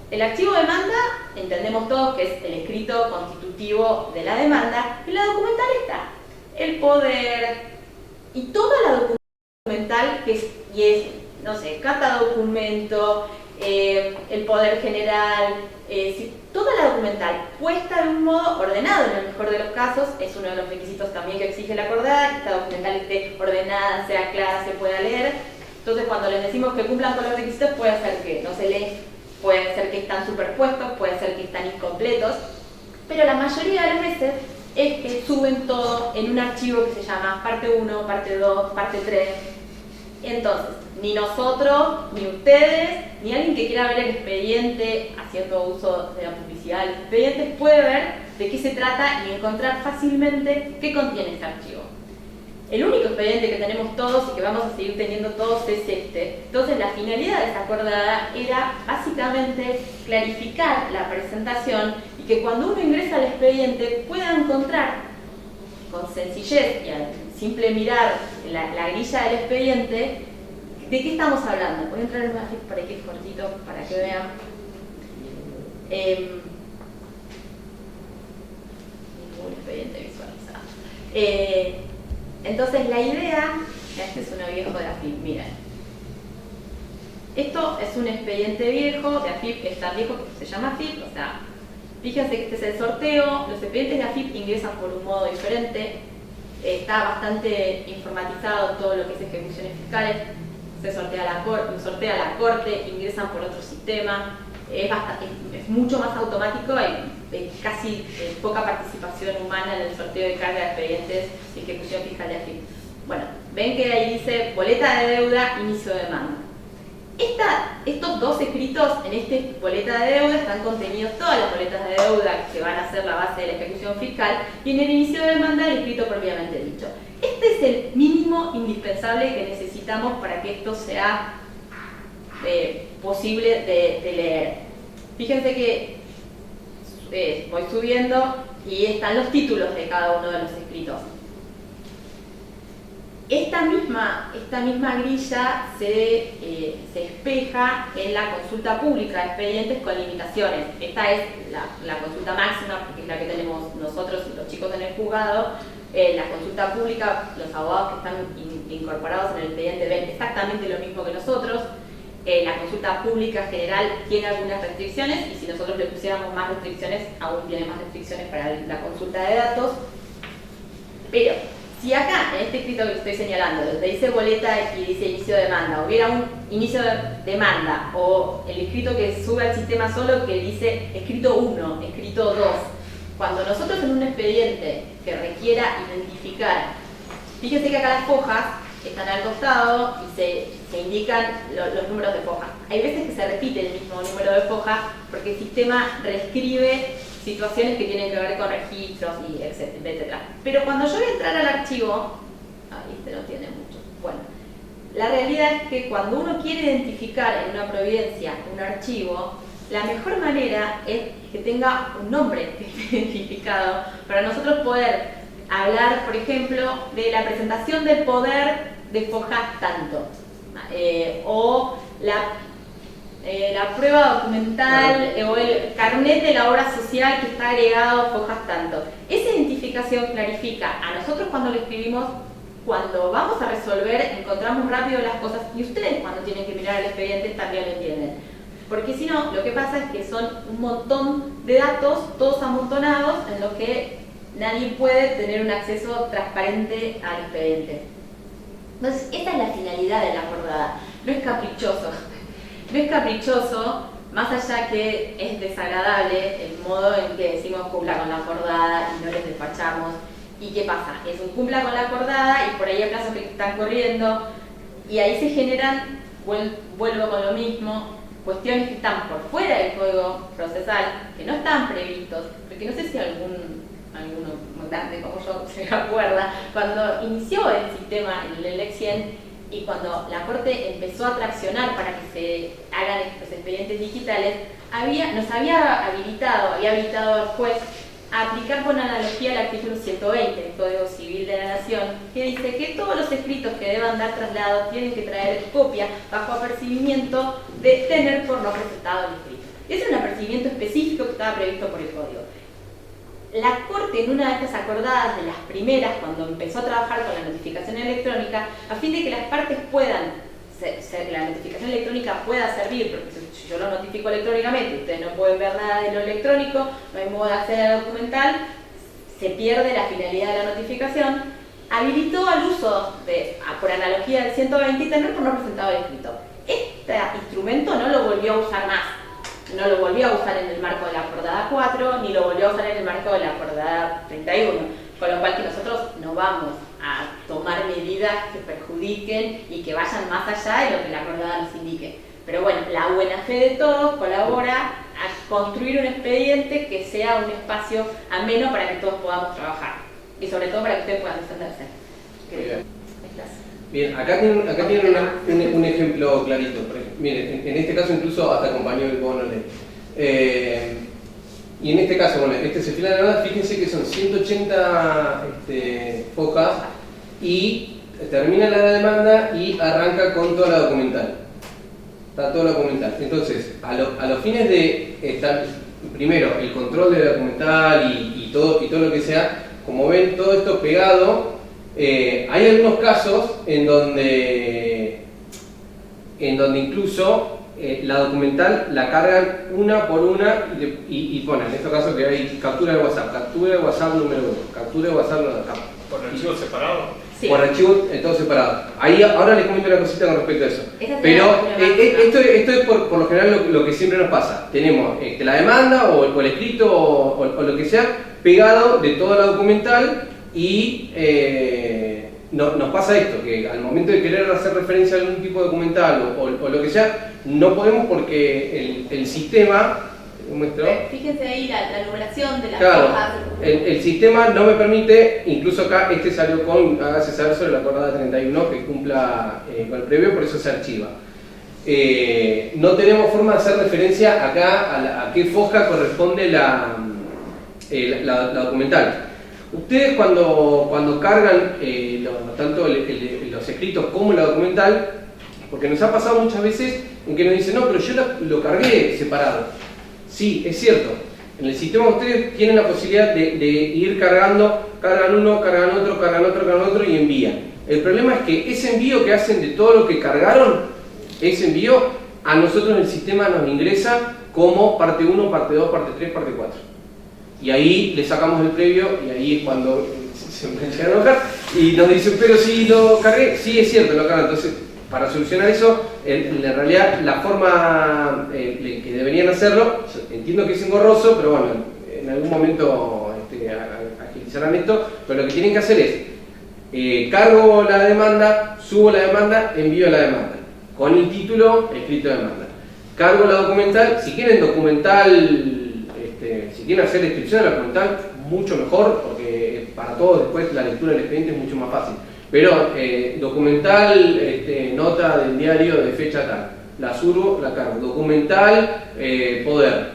El archivo demanda, entendemos todos que es el escrito constitutivo de la demanda, y la documental está el poder y toda la documental que es, no sé, cada documento, el poder general, toda la documental puesta de un modo ordenado en el mejor de los casos, es uno de los requisitos también que exige la acordada, que esta documental esté ordenada, sea clara, se pueda leer. Entonces cuando les decimos que cumplan con los requisitos puede ser que no se lee, puede ser que están superpuestos, puede ser que están incompletos, pero la mayoría de las veces es que suben todo en un archivo que se llama parte 1, parte 2, parte 3. Entonces, ni nosotros, ni ustedes, ni alguien que quiera ver el expediente haciendo uso de la publicidad del expediente puede ver de qué se trata y encontrar fácilmente qué contiene este archivo. El único expediente que tenemos todos y que vamos a seguir teniendo todos es este. Entonces la finalidad de esa acordada era básicamente clarificar la presentación y que cuando uno ingresa al expediente pueda encontrar con sencillez y al simple mirar la grilla del expediente de qué estamos hablando. Voy a entrar en una ficha por aquí cortito para que vean. Ningún expediente visualizado. Entonces la idea, este es uno viejo de AFIP, miren. Esto es un expediente viejo de AFIP, que es tan viejo que se llama AFIP, o sea, fíjense que este es el sorteo, los expedientes de AFIP ingresan por un modo diferente, está bastante informatizado todo lo que es ejecuciones fiscales, se sortea la corte, ingresan por otro sistema, es mucho más automático y casi poca participación humana en el sorteo de carga de expedientes y ejecución fiscal de AFIP. Bueno, ven que ahí dice boleta de deuda, inicio de demanda. Estos dos escritos en este boleta de deuda están contenidos todas las boletas de deuda que van a ser la base de la ejecución fiscal y en el inicio de demanda el escrito propiamente dicho. Este es el mínimo indispensable que necesitamos para que esto sea posible de leer. Fíjense que voy subiendo y están los títulos de cada uno de los escritos. Esta misma grilla se espeja en la consulta pública de expedientes con limitaciones. Esta es la consulta máxima, porque es la que tenemos nosotros y los chicos en el juzgado. La consulta pública, los abogados que están incorporados en el expediente ven exactamente lo mismo que nosotros. La consulta pública general tiene algunas restricciones y si nosotros le pusiéramos más restricciones, aún tiene más restricciones para la consulta de datos. Pero si acá, en este escrito que estoy señalando, donde dice boleta y dice inicio de demanda, hubiera un inicio de demanda o el escrito que sube al sistema solo que dice escrito 1, escrito 2, cuando nosotros en un expediente que requiera identificar, fíjense que acá las fojas están al costado y se indican los números de foja. Hay veces que se repite el mismo número de foja porque el sistema reescribe situaciones que tienen que ver con registros y etcétera. Pero cuando yo voy a entrar al archivo, este no tiene mucho. Bueno, la realidad es que cuando uno quiere identificar en una providencia un archivo, la mejor manera es que tenga un nombre que esté identificado para nosotros poder hablar, por ejemplo, de la presentación del poder de foja tanto, o la prueba documental o el carnet de la obra social que está agregado a fojas tanto. Esa identificación clarifica a nosotros cuando lo escribimos, cuando vamos a resolver, encontramos rápido las cosas y ustedes cuando tienen que mirar el expediente también lo entienden. Porque si no, lo que pasa es que son un montón de datos, todos amontonados, en los que nadie puede tener un acceso transparente al expediente. Entonces, esta es la finalidad de la acordada. No es caprichoso. No es caprichoso, más allá que es desagradable el modo en que decimos cumpla con la acordada y no les despachamos. ¿Y qué pasa? Es un cumpla con la acordada y por ahí hay plazos que están corriendo y ahí se generan, vuelvo con lo mismo, cuestiones que están por fuera del código procesal, que no están previstos, porque no sé si alguno grande como yo se acuerda, cuando inició el sistema, el LEC 100, y cuando la Corte empezó a traccionar para que se hagan estos expedientes digitales, nos había habilitado al juez a aplicar con analogía el artículo 120 del Código Civil de la Nación, que dice que todos los escritos que deban dar traslado tienen que traer copia bajo apercibimiento de tener por no presentado el escrito. Ese es un apercibimiento específico que estaba previsto por el Código. La Corte, en una de estas acordadas, de las primeras, cuando empezó a trabajar con la notificación electrónica, a fin de que las partes puedan, la notificación electrónica pueda servir, porque si yo lo notifico electrónicamente, ustedes no pueden ver nada de lo electrónico, no hay modo de acceder al documental, se pierde la finalidad de la notificación, habilitó al uso, por analogía del 120, y tener por no presentado el escrito. Este instrumento no lo volvió a usar más. No lo volvió a usar en el marco de la acordada 4, ni lo volvió a usar en el marco de la acordada 31, con lo cual que nosotros no vamos a tomar medidas que perjudiquen y que vayan más allá de lo que la acordada nos indique. Pero bueno, la buena fe de todos colabora a construir un expediente que sea un espacio ameno para que todos podamos trabajar y sobre todo para que ustedes puedan defenderse. Bien, acá tienen un ejemplo clarito. Miren, en este caso incluso hasta acompañó el bono ley. Y en este caso, bueno, este es el final de la demanda, fíjense que son 180 hojas y termina la demanda y arranca con toda la documental. Está toda la documental. Entonces, a los fines de estar, primero, el control de la documental y todo lo que sea, como ven, todo esto pegado. Hay algunos casos en donde incluso la documental la cargan una por una y ponen, en este caso que hay captura de WhatsApp número 1, captura de WhatsApp número 2. ¿Por archivo separado? Sí. Por archivo todo separado. Ahora les comento una cosita con respecto a eso. Pero esto es por lo general lo que siempre nos pasa. Tenemos la demanda o el escrito o lo que sea pegado de toda la documental. Y nos pasa esto, que al momento de querer hacer referencia a algún tipo de documental o lo que sea, no podemos porque el sistema... Fíjense ahí la numeración de las hojas. El sistema no me permite, incluso acá salió con, hágase saber sobre la acordada 31 que cumpla con el previo, por eso se archiva. No tenemos forma de hacer referencia acá a qué foja corresponde la documental. Ustedes cuando cargan tanto los escritos como la documental, porque nos ha pasado muchas veces en que nos dicen, no, pero yo lo cargué separado. Sí, es cierto. En el sistema ustedes tienen la posibilidad de ir cargando, cargan uno, cargan otro y envían. El problema es que ese envío que hacen de todo lo que cargaron, ese envío a nosotros en el sistema nos ingresa como parte 1, parte 2, parte 3, parte 4. Y ahí le sacamos el previo y ahí es cuando se empiezan a enojar y nos dicen, pero si lo cargué, sí es cierto, lo cargan. Entonces, para solucionar eso, en realidad la forma que deberían hacerlo, entiendo que es engorroso, pero bueno, en algún momento agilizarán esto, pero lo que tienen que hacer es, cargo la demanda, subo la demanda, envío la demanda, con el título escrito de demanda. Cargo la documental, si quieren documental, si quieren hacer descripción de la documental, mucho mejor, porque para todos después la lectura del expediente es mucho más fácil. Pero documental, nota del diario de fecha tal, la subo, la cargo. Documental, poder,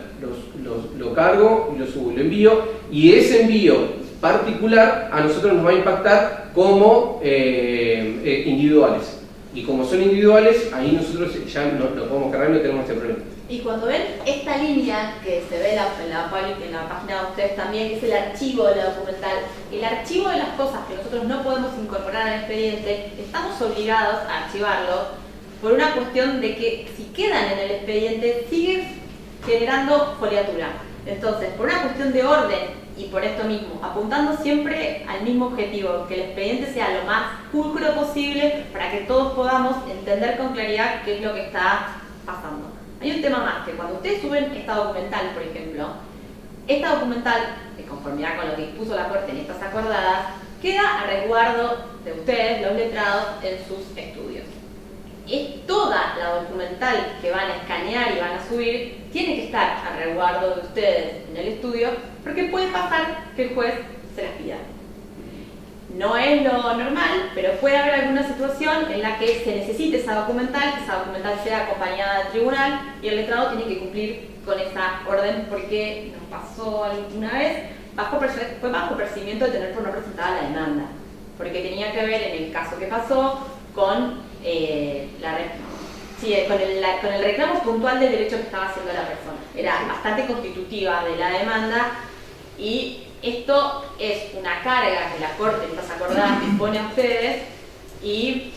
lo cargo y lo subo, lo envío. Y ese envío particular a nosotros nos va a impactar como individuales. Y como son individuales, ahí nosotros ya lo podemos cargar y no tenemos este problema. Y cuando ven esta línea que se ve en la página de ustedes también, que es el archivo de la documental, el archivo de las cosas que nosotros no podemos incorporar al expediente, estamos obligados a archivarlo por una cuestión de que si quedan en el expediente sigue generando foliatura. Entonces, por una cuestión de orden y por esto mismo, apuntando siempre al mismo objetivo, que el expediente sea lo más pulcro posible para que todos podamos entender con claridad qué es lo que está pasando. Hay un tema más, que cuando ustedes suben esta documental, por ejemplo, esta documental, de conformidad con lo que dispuso la Corte en estas acordadas, queda a resguardo de ustedes, los letrados, en sus estudios. Es toda la documental que van a escanear y van a subir, tiene que estar a resguardo de ustedes en el estudio, porque puede pasar que el juez se las pida. no es lo normal, pero puede haber alguna situación en la que se necesite esa documental, que esa documental sea acompañada del tribunal y el letrado tiene que cumplir con esa orden porque nos pasó alguna vez, fue bajo percibimiento de tener por no presentada la demanda, porque tenía que ver en el caso que pasó con, con el reclamo puntual del derecho que estaba haciendo la persona. Era bastante constitutiva de la demanda y esto es una carga que la Corte, estas acordadas, impone a ustedes y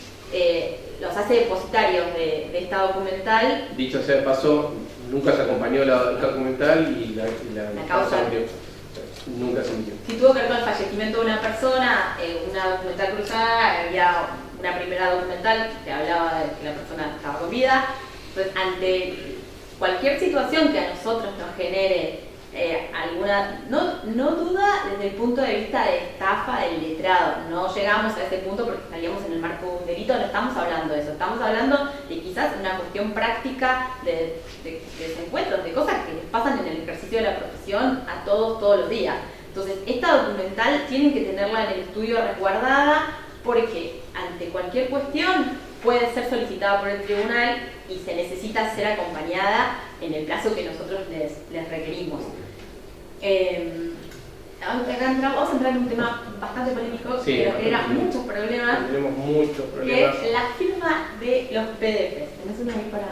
los hace depositarios de esta documental. Dicho sea de paso, nunca se acompañó la documental y la causa nunca se emitió. Si tuvo que ver con el fallecimiento de una persona, una documental cruzada, había una primera documental que hablaba de que la persona estaba con vida. Entonces, ante cualquier situación que a nosotros nos genere alguna, no duda desde el punto de vista de estafa del letrado, no llegamos a ese punto porque estaríamos en el marco de un delito, no estamos hablando de eso, estamos hablando de quizás una cuestión práctica de desencuentros, de cosas que les pasan en el ejercicio de la profesión a todos los días. Entonces, esta documental tienen que tenerla en el estudio resguardada porque ante cualquier cuestión puede ser solicitada por el tribunal y se necesita ser acompañada en el plazo que nosotros les requerimos. Vamos a entrar en un tema bastante polémico, sí, pero genera muchos problemas. Tenemos muchos problemas. Que es la firma de los PDFs. ¿Tenés una ahí para...?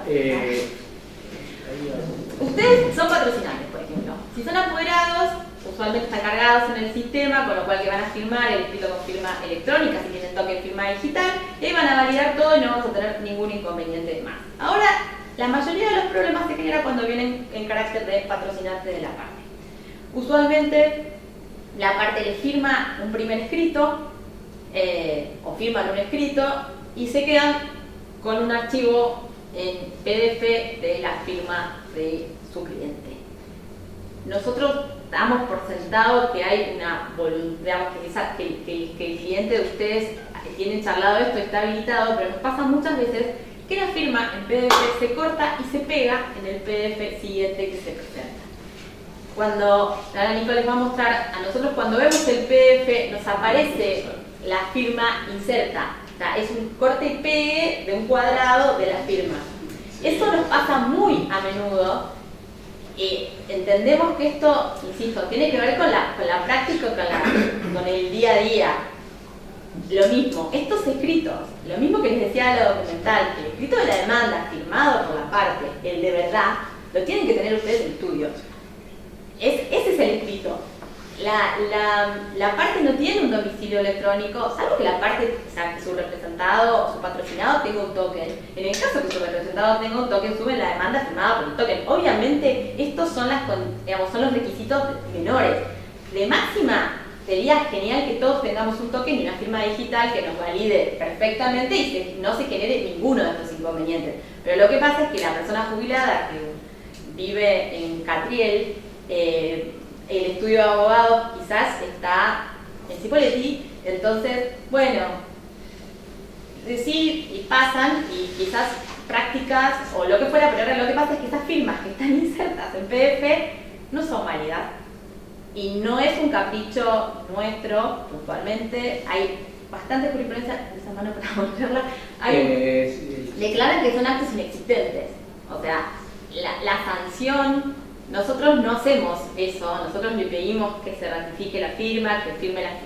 Ustedes son patrocinantes, por ejemplo. Si son apoderados, usualmente están cargados en el sistema, con lo cual que van a firmar el escrito con firma electrónica, si tienen toque de firma digital, y ahí van a validar todo y no vamos a tener ningún inconveniente más. Ahora, la mayoría de los problemas se generan cuando vienen en carácter de patrocinante de la parte. Usualmente, la parte le firma un primer escrito, o firman un escrito, y se quedan con un archivo en PDF de la firma de su cliente. Nosotros damos por sentado que hay una voluntad, que el cliente de ustedes tienen charlado esto, está habilitado, pero nos pasa muchas veces que la firma en PDF se corta y se pega en el PDF siguiente que se presenta. Cuando ahora Nico les va a mostrar, a nosotros cuando vemos el PDF nos aparece la firma inserta, o sea, es un corte y pegue de un cuadrado de la firma. Eso nos pasa muy a menudo. Entendemos que esto, insisto, tiene que ver con la práctica, con el día a día. Lo mismo, estos escritos, lo mismo que les decía la documental, el escrito de la demanda firmado por la parte, el de verdad, lo tienen que tener ustedes en estudio. Ese es el escrito. La parte no tiene un domicilio electrónico, salvo que la parte, o sea, que su representado o su patrocinado tenga un token. En el caso que su representado tenga un token, suben la demanda firmada por el token. Obviamente, estos son son los requisitos menores. De máxima, sería genial que todos tengamos un token y una firma digital que nos valide perfectamente y que no se genere ninguno de estos inconvenientes. Pero lo que pasa es que la persona jubilada que vive en Catriel, el estudio de abogados quizás está en Cipolletti, entonces, bueno, decir y pasan y quizás prácticas o lo que fuera, pero lo que pasa es que esas firmas que están insertas en PDF no son válidas y no es un capricho nuestro, puntualmente, hay bastante jurisprudencia, esa mano para mostrarla, declaran que son actos inexistentes, o sea, la sanción. Nosotros no hacemos eso, nosotros le pedimos que se ratifique la firma,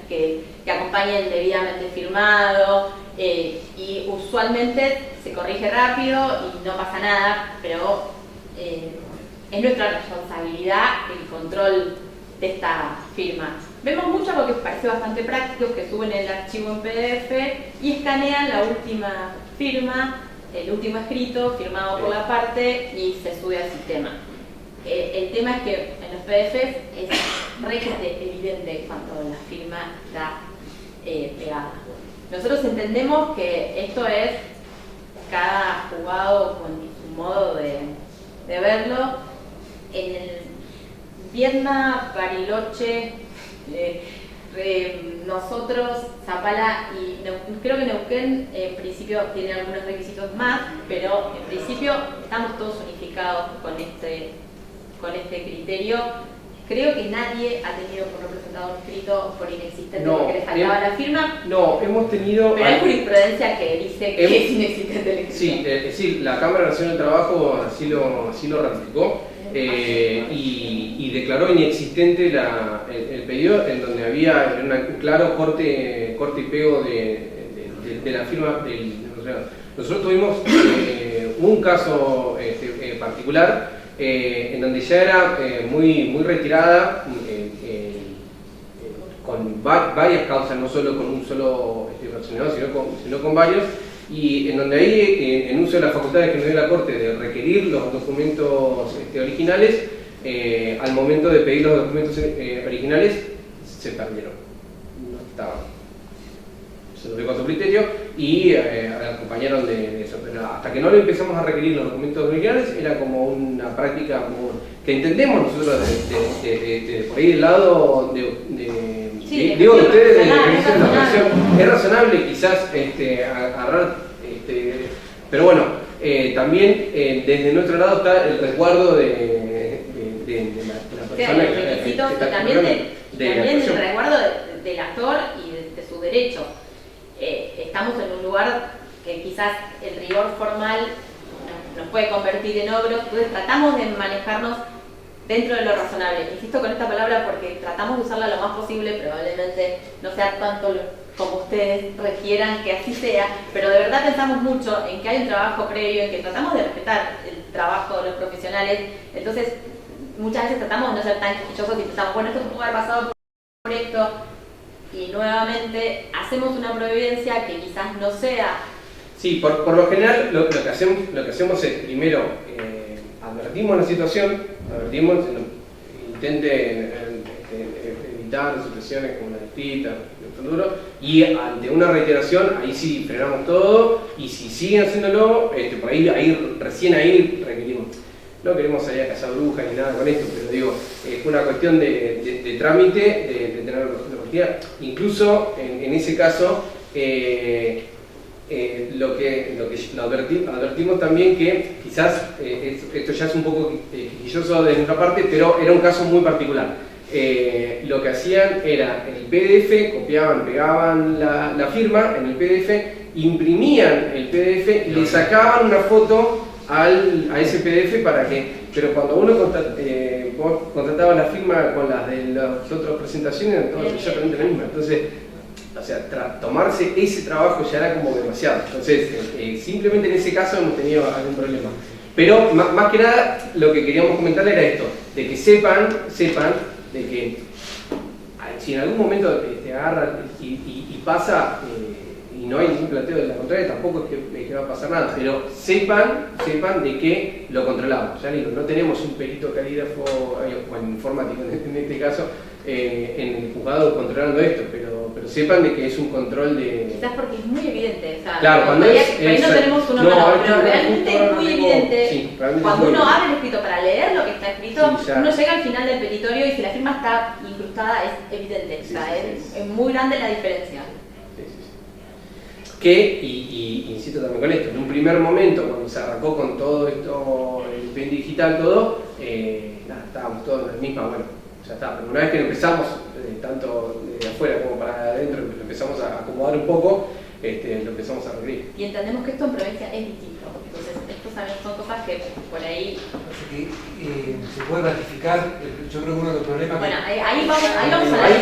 que acompañe el debidamente firmado y usualmente se corrige rápido y no pasa nada, pero es nuestra responsabilidad el control de esta firma. Vemos mucho porque parece bastante práctico que suben el archivo en PDF y escanean la última firma, el último escrito firmado por la parte y se sube al sistema. El tema es que en los PDFs es evidente cuando la firma está pegada. Nosotros entendemos que esto es cada juzgado con su modo de verlo. En el Viedma, Bariloche, nosotros, Zapala y creo que Neuquén en principio tiene algunos requisitos más, pero en principio estamos todos unificados con este criterio. Creo que nadie ha tenido por representante presentado un escrito por inexistente No, porque le faltaba la firma. No, hemos tenido... Pero hay jurisprudencia que dice que es inexistente el escrito. Sí, la Cámara Nacional del Trabajo así lo ratificó y declaró inexistente el pedido, en donde había un claro corte y pego de la firma del negociador. Nosotros tuvimos un caso particular en donde ya era muy retirada, con varias causas, no solo con un solo relacionado, sino con varios, y en donde ahí, en uso de las facultades que nos dio la Corte de requerir los documentos originales, al momento de pedir los documentos originales, se perdieron, no estaban. Se los dejo a su criterio y acompañaron de eso, pero hasta que no le empezamos a requerir los documentos originales era como una práctica que entendemos nosotros por ahí del lado digo de ustedes de la organización, es razonable quizás agarrar, pero bueno, también desde nuestro lado está el resguardo de la persona y también el resguardo del actor y de sus derechos. Estamos en un lugar que quizás el rigor formal nos puede convertir en ogros, entonces tratamos de manejarnos dentro de lo razonable. Insisto con esta palabra porque tratamos de usarla lo más posible, probablemente no sea tanto como ustedes requieran que así sea, pero de verdad pensamos mucho en que hay un trabajo previo, en que tratamos de respetar el trabajo de los profesionales, entonces muchas veces tratamos de no ser tan quisquillosos y pensamos, bueno, esto pudo haber pasado por esto, y nuevamente hacemos una providencia que quizás no sea... Sí, por lo general lo que hacemos es primero advertimos la situación, intente evitar situaciones como la descrita, y ante una reiteración ahí sí frenamos todo, y si siguen haciéndolo, por recién ahí requerimos. No queremos salir a cazar brujas ni nada con esto, pero digo, es una cuestión de trámite, de tener logística. Incluso en ese caso, lo advertimos también que quizás esto ya es un poco quisquilloso de nuestra parte, pero era un caso muy particular. Lo que hacían era el PDF, copiaban, pegaban la firma en el PDF, imprimían el PDF y le sacaban una foto a ese PDF pero cuando uno contrataba la firma con las de las otras presentaciones, eran todas exactamente la misma. Entonces, o sea, tomarse ese trabajo ya era como demasiado. Entonces, simplemente en ese caso hemos tenido algún problema. Pero más que nada, lo que queríamos comentar era esto, de que sepan de que si en algún momento te agarran y pasa, y no hay ningún planteo de la contraria, tampoco es que va a pasar nada, pero sepan de que lo controlamos. Ya digo, no tenemos un perito calígrafo o informático en este caso en el juzgado controlando esto, pero sepan de que es un control de... Quizás porque es muy evidente, o sea, claro, cuando ahí no tenemos uno pero realmente es muy evidente. Sí, cuando uno abre el escrito para leer lo que está escrito, sí, uno llega al final del petitorio y si la firma está incrustada es evidente, o sea, es muy grande la diferencia. Que, y insisto también con esto, en un primer momento, cuando se arrancó con todo esto, el PEN digital, todo, estábamos todos en la misma, bueno, ya está, pero una vez que empezamos, tanto de afuera como para adentro, lo empezamos a acomodar un poco, lo empezamos a requerir. Y entendemos que esto en provincia es distinto, entonces estos también son cosas que por ahí... se puede ratificar, yo creo que uno de los problemas... Bueno, ahí vamos a ver.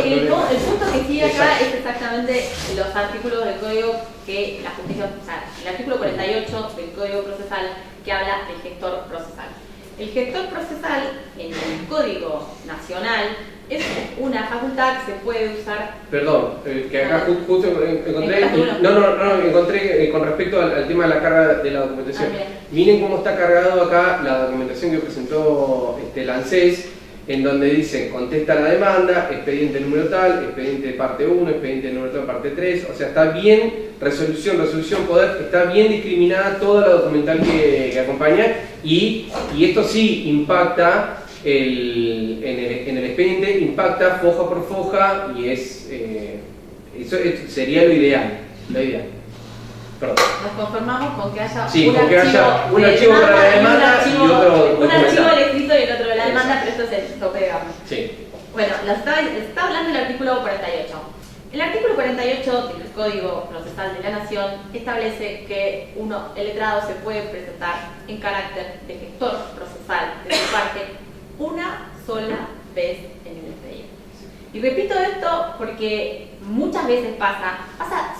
El punto que sigue acá es exactamente los artículos del código que la justicia... O sea, el artículo 48 del código procesal que habla del gestor procesal. El gestor procesal en el código nacional es una facultad que se puede usar... Perdón, que acá justo encontré... encontré con respecto al tema de la carga de la documentación. Miren cómo está cargado acá la documentación que presentó la ANSES, en donde dice contesta la demanda, expediente número tal, expediente parte 1, expediente número tal, parte 3, o sea, está bien, resolución, poder, está bien discriminada toda la documental que acompaña, y esto sí impacta en el expediente, impacta foja por foja, y eso sería lo ideal. Perdón. Nos conformamos con que haya un archivo para la demanda y otro un archivo del escrito y el otro de la demanda, pero esto es el tope de gama. Sí. Bueno, estaba hablando del artículo 48. El artículo 48 del Código Procesal de la Nación establece que el letrado se puede presentar en carácter de gestor procesal de su parte una sola vez en el expediente. Y repito esto porque muchas veces pasa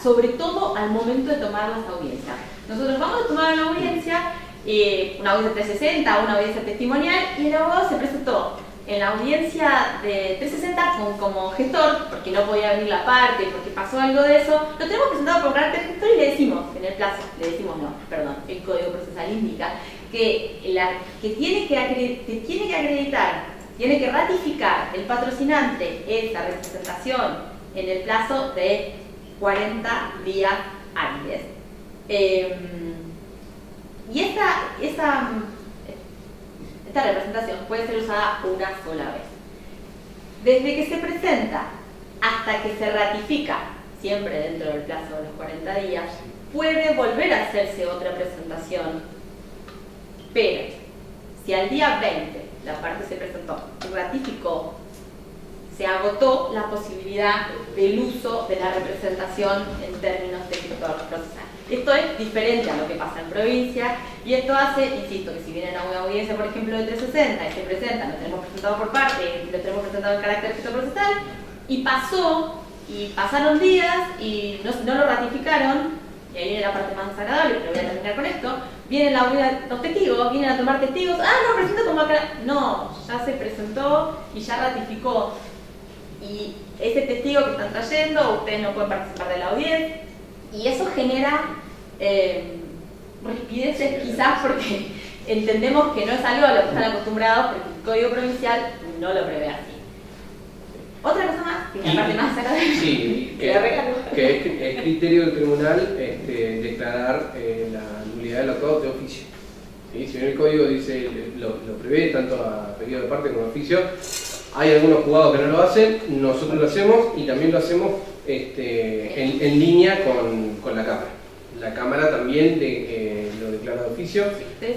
sobre todo al momento de tomar las audiencias. Nosotros vamos a tomar una audiencia 360, una audiencia testimonial, y el abogado se presentó en la audiencia de 360 como gestor, porque no podía venir la parte, porque pasó algo de eso. Lo tenemos presentado por carácter de gestor y le decimos, en el plazo, el Código Procesal indica que tiene que acreditar, tiene que ratificar el patrocinante esta representación en el plazo de 40 días hábiles. Y esta representación puede ser usada una sola vez. Desde que se presenta hasta que se ratifica, siempre dentro del plazo de los 40 días, puede volver a hacerse otra presentación. Pero, si al día 20 la parte se presentó y ratificó, se agotó la posibilidad del uso de la representación en términos de gestor procesal. Esto es diferente a lo que pasa en provincia, y esto hace, insisto, que si vienen a una audiencia, por ejemplo, de 360 y se presentan, lo tenemos presentado por parte, lo tenemos presentado en carácter de gestor procesal, y pasaron días y no lo ratificaron, y ahí viene la parte más desagradable, pero voy a terminar con esto. Vienen los testigos, vienen a tomar testigos. No, presenta como acá. No, ya se presentó y ya ratificó. Y ese testigo que están trayendo, ustedes no pueden participar de la audiencia. Y eso genera rispideces, quizás porque entendemos que no es algo a lo que están acostumbrados, porque el Código Provincial no lo prevé así. Otra cosa más, que es la parte más desagradable. Sí, que es criterio del tribunal declarar la nulidad del actuado de oficio. ¿Sí? Si bien el código dice, lo prevé tanto a pedido de parte como a oficio, hay algunos juzgados que no lo hacen, nosotros lo hacemos, y también lo hacemos en línea con la Cámara. La Cámara también lo declara de oficio. Si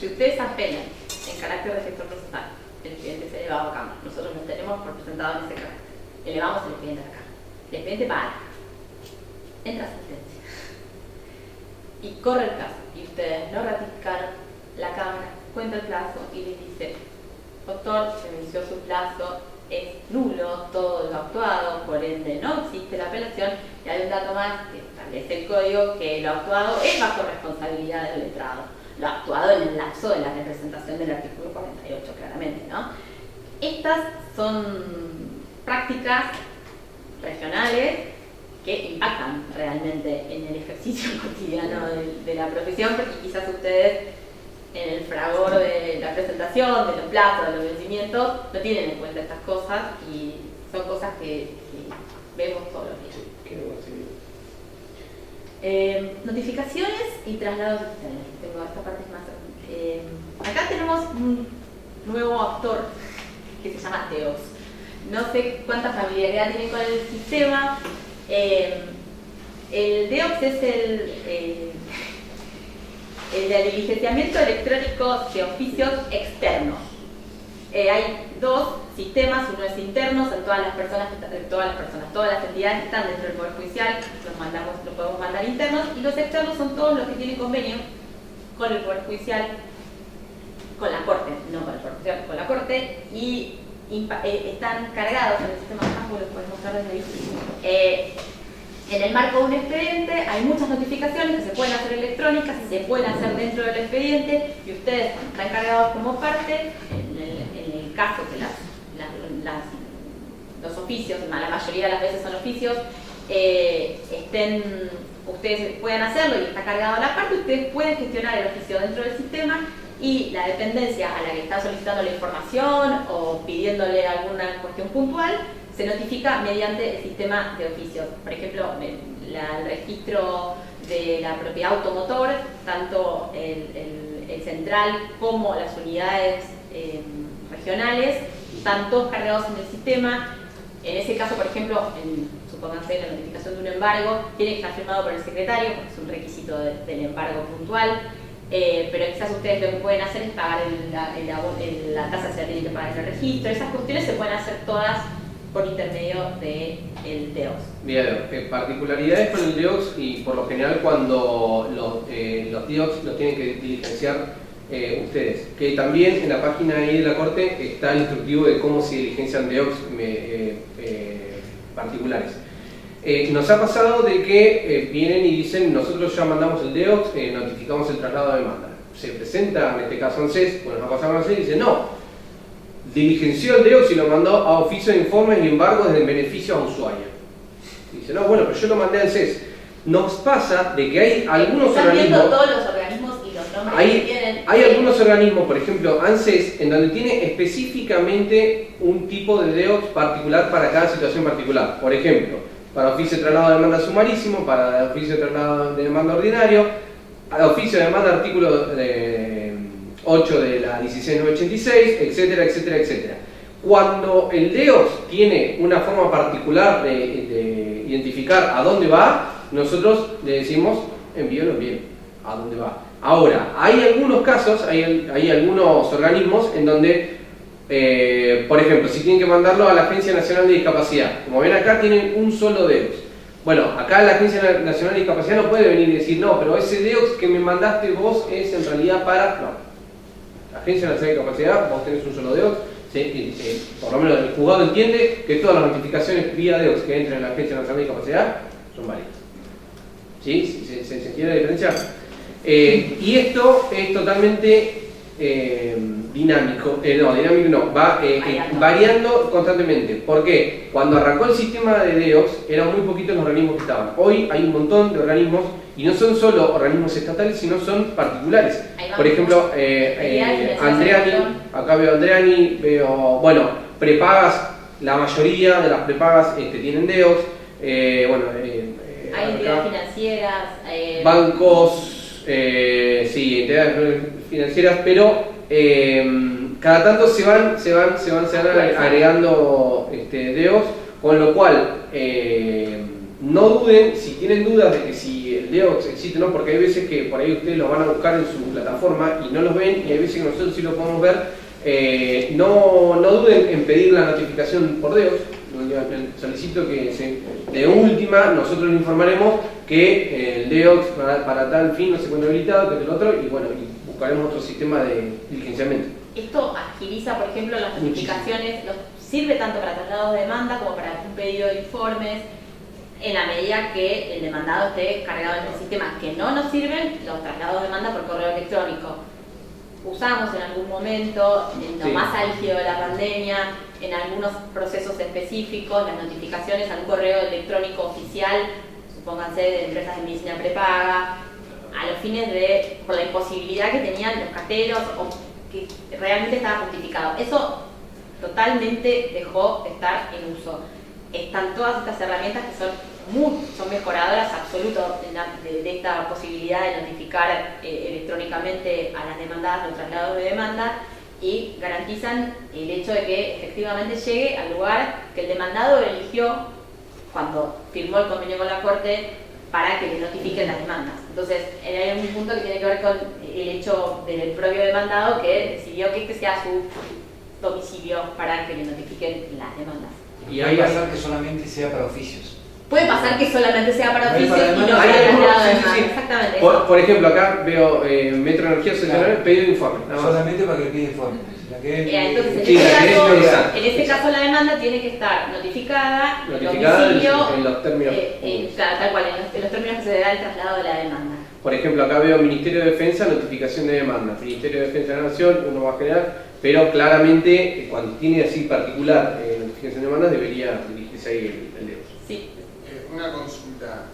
ustedes apelan en carácter de gestor procesal, el expediente es elevado a Cámara, nosotros nos tenemos por presentado en ese carácter, elevamos el expediente a la Cámara, el expediente va, entra sentencia y corre el plazo, y ustedes no ratificaron, la Cámara cuenta el plazo y les dice: doctor, se venció su plazo, es nulo todo lo actuado, por ende no existe la apelación. Y hay un dato más que establece el código, que lo actuado es bajo responsabilidad del letrado, lo actuado en el lapso de la representación del artículo 48, claramente, ¿no? Estas son prácticas regionales que impactan realmente en el ejercicio cotidiano de la profesión, porque quizás ustedes en el fragor de la presentación, de los plazos, de los vencimientos, no tienen en cuenta estas cosas, y son cosas que vemos todos los días. Notificaciones y traslados digitales. Tengo esta parte más. Acá tenemos un nuevo actor que se llama DEOX. No sé cuánta familiaridad tienen con el sistema. El DEOX es el de diligenciamiento electrónico de oficios externos. Hay dos sistemas, uno es interno, son todas las entidades que están dentro del Poder Judicial, los podemos mandar internos, y los externos son todos los que tienen convenio con el Poder Judicial, con la Corte, no con el Poder Judicial, con la Corte, y están cargados en el sistema de campo, los podemos mostrar desde ahí. En el marco de un expediente hay muchas notificaciones que se pueden hacer electrónicas y se pueden hacer dentro del expediente, y ustedes, cuando están cargados como parte, en el caso que los oficios, la mayoría de las veces son oficios, ustedes pueden hacerlo y está cargado la parte, ustedes pueden gestionar el oficio dentro del sistema, y la dependencia a la que están solicitando la información o pidiéndole alguna cuestión puntual se notifica mediante el sistema de oficios. Por ejemplo, el registro de la propiedad automotor, tanto el central como las unidades regionales, están todos cargados en el sistema. En ese caso, por ejemplo, supónganse la notificación de un embargo, tiene que estar firmado por el secretario, porque es un requisito del embargo puntual. pero quizás ustedes lo que pueden hacer es pagar la tasa, se la tienen que pagar en el registro. Esas cuestiones se pueden hacer todas por intermedio del DEOX. Bien, particularidades con el DEOX, y por lo general cuando los DEOX los tienen que diligenciar ustedes, que también en la página ahí de la Corte está el instructivo de cómo se diligencian DEOX particulares. Nos ha pasado de que vienen y dicen, nosotros ya mandamos el DEOX, notificamos el traslado de demanda. Se presenta, en este caso ANSES, bueno, nos ha pasado ANSES y dice, no, diligenció el DEOX y lo mandó a oficio de informes y embargos de beneficio a usuario. Dice, no, bueno, pero yo lo mandé a ANSES. Nos pasa de que hay algunos Están organismos... viendo todos los organismos y los nombres que tienen. Hay algunos organismos, por ejemplo, ANSES, en donde tiene específicamente un tipo de DEOX particular para cada situación particular. Por ejemplo, para oficio de traslado de demanda sumarísimo, para oficio de traslado de demanda ordinario, oficio de demanda artículo 8 de la 16986, etcétera, etcétera, etcétera. Cuando el DEOX tiene una forma particular de identificar a dónde va, nosotros le decimos envíelo bien, a dónde va. Ahora, hay algunos casos, hay algunos organismos en donde, por ejemplo, si tienen que mandarlo a la Agencia Nacional de Discapacidad, como ven acá tienen un solo DEOX. Bueno, acá la Agencia Nacional de Discapacidad no puede venir y decir, no, pero ese DEOX que me mandaste vos es en realidad para... No. La Agencia Nacional de Discapacidad, vos tenés un solo DEOX, por lo menos el juzgado entiende que todas las notificaciones vía DEOX que entran en la Agencia Nacional de Discapacidad son válidas. ¿Sí? ¿Se entiende la diferencia? Y esto es totalmente dinámico, va variando constantemente. ¿Por qué? Cuando arrancó el sistema de DEOX eran muy poquitos los organismos que estaban. Hoy hay un montón de organismos y no son solo organismos estatales, sino son particulares. Por ejemplo, Andreani, acá veo Andreani, veo, bueno, prepagas, la mayoría de las prepagas tienen DEOX, hay entidades financieras, bancos, sí, entidades financieras, pero cada tanto se van agregando DEOX, con lo cual no duden, si tienen dudas de que si el DEOX existe o no, porque hay veces que por ahí ustedes lo van a buscar en su plataforma y no los ven, y hay veces que nosotros sí lo podemos ver. No duden en pedir la notificación por DEOX. Solicito que de última nosotros le informaremos que el DEOX para tal fin no se encuentra habilitado, que es el otro, y bueno, y buscaremos otro sistema de diligenciamiento. Esto agiliza, por ejemplo, las notificaciones, sirve tanto para traslados de demanda como para un pedido de informes, en la medida que el demandado esté cargado en el sistema. Que no nos sirven los traslados de demanda por correo electrónico. Usamos en algún momento, en lo más álgido de la pandemia, en algunos procesos específicos, las notificaciones a un correo electrónico oficial, supónganse de empresas de medicina prepaga, a los fines de, por la imposibilidad que tenían los cajeros o que realmente estaba justificado. Eso totalmente dejó de estar en uso. Están todas estas herramientas que son mejoradoras absoluto de esta posibilidad de notificar electrónicamente a las demandadas los traslados de demanda, y garantizan el hecho de que efectivamente llegue al lugar que el demandado eligió cuando firmó el convenio con la Corte para que le notifiquen las demandas. Entonces, hay un punto que tiene que ver con el hecho del propio demandado que decidió que este sea su domicilio para que le notifiquen las demandas. Y hay que pasar que solamente sea para oficios. Puede pasar que solamente sea para oficios y no para para traslado de sí, demanda. sí. Exactamente. Por ejemplo, acá veo Metro Energía Seccional, pedido de informe. Nada más. Solamente para que le pida informe. Entonces, Sí, en este caso la demanda tiene que estar notificada en domicilio, en los términos. Claro, tal cual, en los términos que se da el traslado de la demanda. Por ejemplo, acá veo Ministerio de Defensa, notificación de demanda. Ministerio de Defensa de la Nación, uno va a generar, pero claramente cuando tiene así particular notificación de demanda debería dirigirse ahí el DEOX. Sí. Una consulta,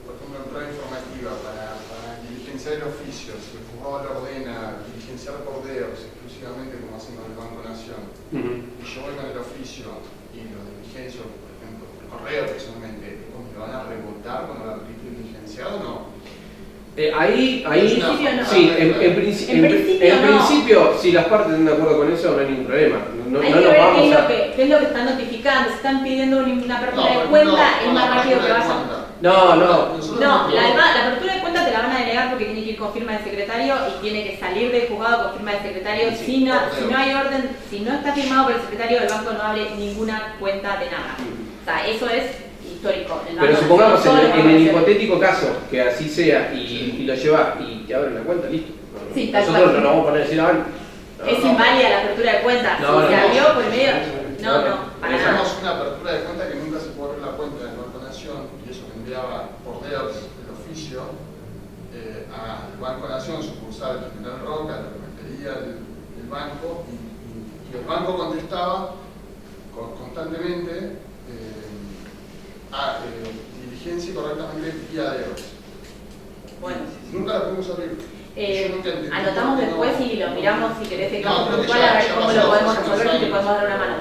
por ejemplo, en prueba informativa para diligenciar el oficio, si el juzgado le ordena diligenciar por DEOX exclusivamente como hacen con el Banco Nación, y yo voy con el oficio y lo diligencio, por ejemplo, por correo personalmente, ¿me van a rebotar cuando la diligenciado o no? Ahí no. sí, en principio, si las partes están de acuerdo con eso, no hay ningún problema. Hay que ver qué es lo que están notificando. Si están pidiendo una apertura de cuenta, es más rápido que vaya. No. No, la apertura de cuenta te la van a delegar comunicar porque tiene que ir con firma del secretario y tiene que salir del juzgado con firma del secretario. Sí, Si no hay orden, si no está firmado por el secretario, el banco no abre ninguna cuenta de nada. O sea, eso es histórico. Pero supongamos en el hipotético caso que así sea y lo lleva y te abre una cuenta, listo. Sí, nosotros no nos vamos a poner a decir, es inválida la apertura de cuentas. Si se abrió por medio. No, para nada. Tenemos una apertura de cuenta que nunca se puede abrir la cuenta del Banco Nación y eso que enviaba por DERS el oficio al Banco Nación, sucursal de General Roca, lo que me pedía el banco y el banco contestaba constantemente diligencia y correctamente vía DERS. Bueno. Nunca la pudimos abrir. Anotamos después y lo miramos si querés el caso puntual a ver cómo lo podemos resolver y te podemos dar una mano.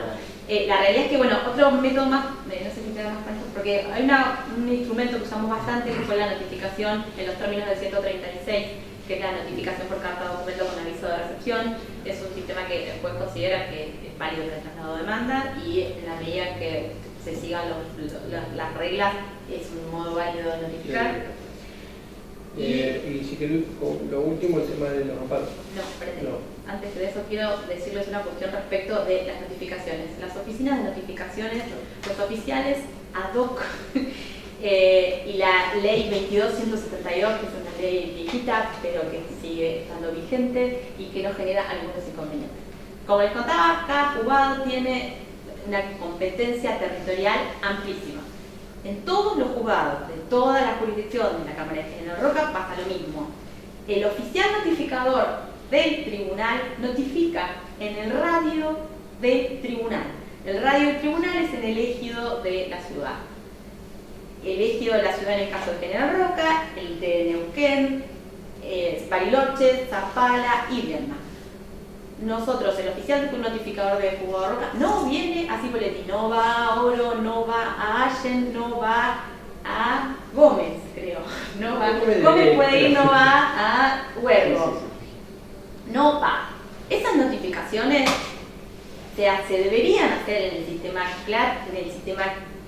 La realidad es que, bueno, otro método más, no sé si te da más tanto, porque hay un instrumento que usamos bastante que fue la notificación en los términos del 136, que es la notificación por carta de documento con aviso de recepción. Es un sistema que el juez considera que es válido para el traslado de demanda y en la medida que se sigan las reglas es un modo válido de notificar. Y si querés, lo último, el tema de los amparos. No, espérate. Antes de eso quiero decirles una cuestión respecto de las notificaciones. Las oficinas de notificaciones, los oficiales ad hoc y la ley 22.172, que es una ley viejita, pero que sigue estando vigente y que no genera algunos inconvenientes. Como les contaba, cada juzgado tiene una competencia territorial amplísima. En todos los juzgados, de toda la jurisdicción de la Cámara de General Roca, pasa lo mismo. El oficial notificador del tribunal notifica en el radio del tribunal. El radio del tribunal es en el ejido de la ciudad. El ejido de la ciudad en el caso de General Roca, el de Neuquén, Bariloche, Zapala y Viedma. Nosotros, el oficial notificador del juzgado de Roca, no viene a Cipolletti, no va a Oro, no va a Allen, no va a Gómez, creo. No va. Gómez puede ir, no va a Huergo. No va. Esas notificaciones se deberían hacer en el sistema CLAT, en el sistema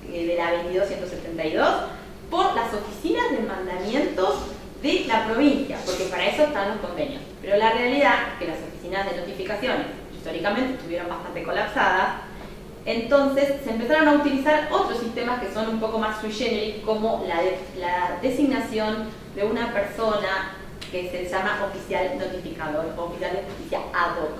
de la 22.172, por las oficinas de mandamientos de la provincia, porque para eso están los convenios. Pero la realidad es que las oficinas de notificaciones históricamente estuvieron bastante colapsadas, entonces se empezaron a utilizar otros sistemas que son un poco más sui generis, como la designación de una persona que se llama oficial notificador o oficial de justicia ad hoc.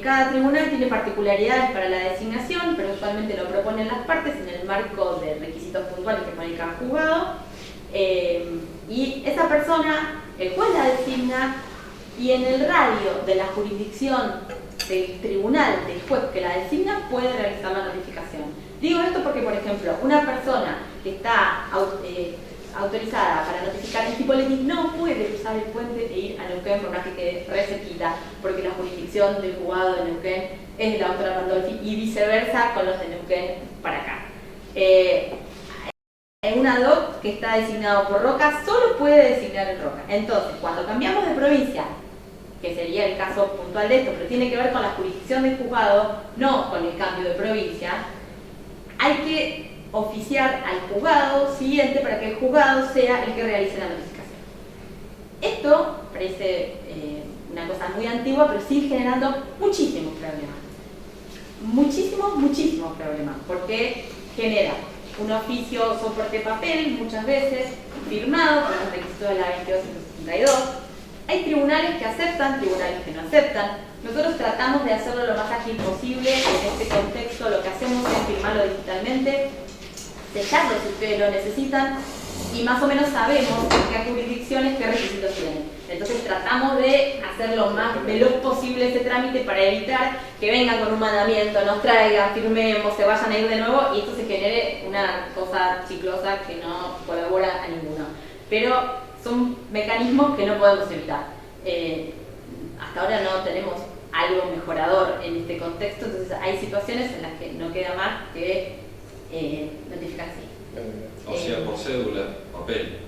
Cada tribunal tiene particularidades para la designación, pero usualmente lo proponen las partes en el marco de requisitos puntuales que pone cada juzgado. Y esa persona, el juez la designa y en el radio de la jurisdicción del tribunal del juez que la designa puede realizar la notificación. Digo esto porque, por ejemplo, una persona que está autorizada para notificar en Cipolletti no puede cruzar el puente e ir a Neuquén por más que quede re cerquita, porque la jurisdicción del juzgado de Neuquén es de la doctora Randolfi y viceversa con los de Neuquén para acá. Un ad hoc que está designado por Roca solo puede designar en Roca. Entonces, cuando cambiamos de provincia, que sería el caso puntual de esto, pero tiene que ver con la jurisdicción del juzgado, no con el cambio de provincia, hay que oficiar al juzgado siguiente para que el juzgado sea el que realice la notificación. Esto parece una cosa muy antigua, pero sigue generando muchísimos problemas. Muchísimos problemas, porque genera un oficio soporte papel, muchas veces, firmado por los requisitos de la 22.172. Hay tribunales que aceptan, tribunales que no aceptan. Nosotros tratamos de hacerlo lo más ágil posible. En este contexto lo que hacemos es firmarlo digitalmente, sellarlo si ustedes lo necesitan, y más o menos sabemos en qué jurisdicciones qué requisitos tienen. Entonces tratamos de hacer lo más veloz posible ese trámite para evitar que vengan con un mandamiento, nos traigan, firmemos, se vayan a ir de nuevo y esto se genere una cosa chiclosa que no colabora a ninguno. Pero son mecanismos que no podemos evitar. Hasta ahora no tenemos algo mejorador en este contexto, entonces hay situaciones en las que no queda más que notificar sí. O sea, por cédula, papel.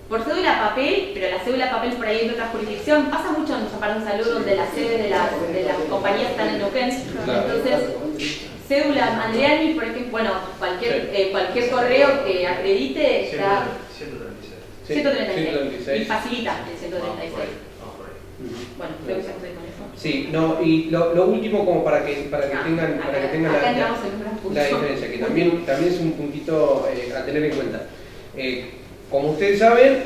Por cédula papel, pero la cédula papel por ahí en otra jurisdicción pasa mucho en los aparatos de salud donde las sedes de las compañías están en Neuquén. Entonces, cédula Mandriani, por ejemplo, bueno, cualquier correo que acredite está. 136. Sí, 136. Y facilita el 136. Bueno, creo que ya estoy con eso. Sí, no, y lo último como para que tengan la diferencia, que también es un puntito a tener en cuenta. Como ustedes saben,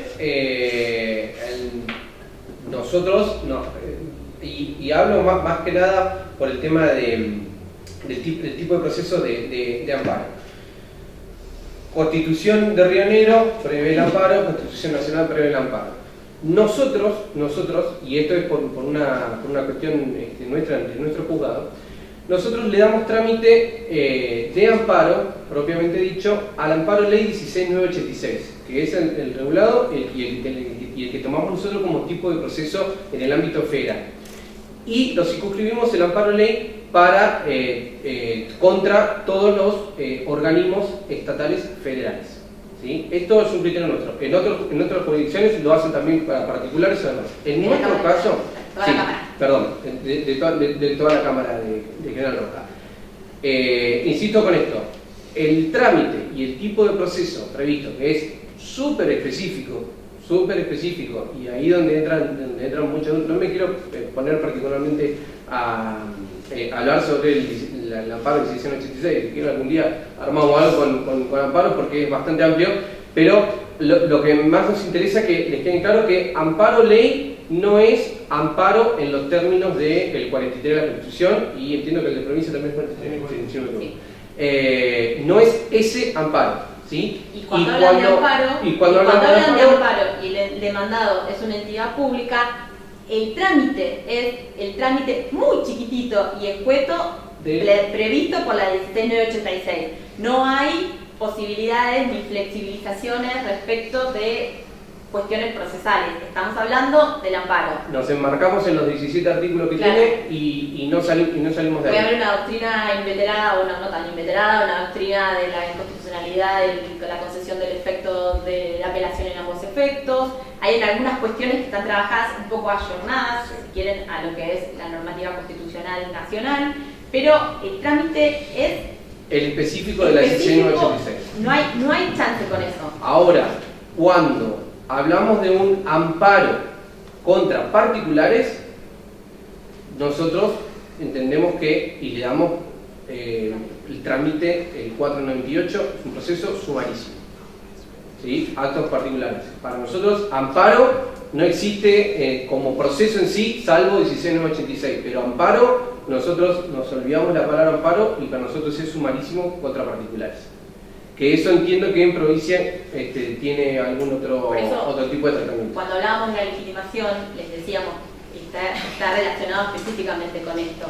nosotros, y hablo más que nada por el tema del tipo de proceso de amparo. Constitución de Río Negro prevé el amparo, Constitución Nacional prevé el amparo. Nosotros, y esto es por una cuestión nuestra, de nuestro juzgado, nosotros le damos trámite de amparo, propiamente dicho, al amparo ley 16986, que es el regulado y el que tomamos nosotros como tipo de proceso en el ámbito federal. Y lo circunscribimos el amparo ley para contra todos los organismos estatales federales. ¿Sí? Esto es un criterio nuestro. En otras jurisdicciones lo hacen también para particulares o demás. En nuestro caso, sí, perdón, de toda la Cámara de General Roca. Insisto con esto, el trámite y el tipo de proceso previsto, que es súper específico, y ahí donde entran muchos, no me quiero poner particularmente a hablar sobre el amparo de 1686, si quiero algún día armamos algo con amparo porque es bastante amplio, pero lo que más nos interesa es que les quede claro que amparo ley no es amparo en los términos del 43 de la Constitución, y entiendo que el de provincia también es 43, no es ese amparo. ¿Sí? Y cuando hablan de amparo y el demandado es una entidad pública, el trámite es el trámite muy chiquitito y escueto previsto por la 16986. No hay posibilidades ni flexibilizaciones respecto de cuestiones procesales. Estamos hablando del amparo. Nos enmarcamos en los 17 artículos que tiene y no salimos de ahí. Puede haber una doctrina inveterada o no tan inveterada, una doctrina de la inconstitucionalidad, de la concesión del efecto de la apelación en ambos efectos. Hay algunas cuestiones que están trabajadas un poco ayornadas, si quieren, a lo que es la normativa constitucional nacional, pero el trámite es el específico de la 16986. No hay chance con eso. Ahora, cuando hablamos de un amparo contra particulares, nosotros entendemos que, y le damos el trámite, el 498, es un proceso sumarísimo. ¿Sí? Actos particulares. Para nosotros, amparo no existe como proceso en sí, salvo 16986, pero amparo, nosotros nos olvidamos la palabra amparo y para nosotros es sumarísimo contra particulares. Que eso entiendo que en provincia tiene algún otro tipo de tratamiento. Cuando hablábamos de la legitimación, les decíamos, está relacionado específicamente con esto.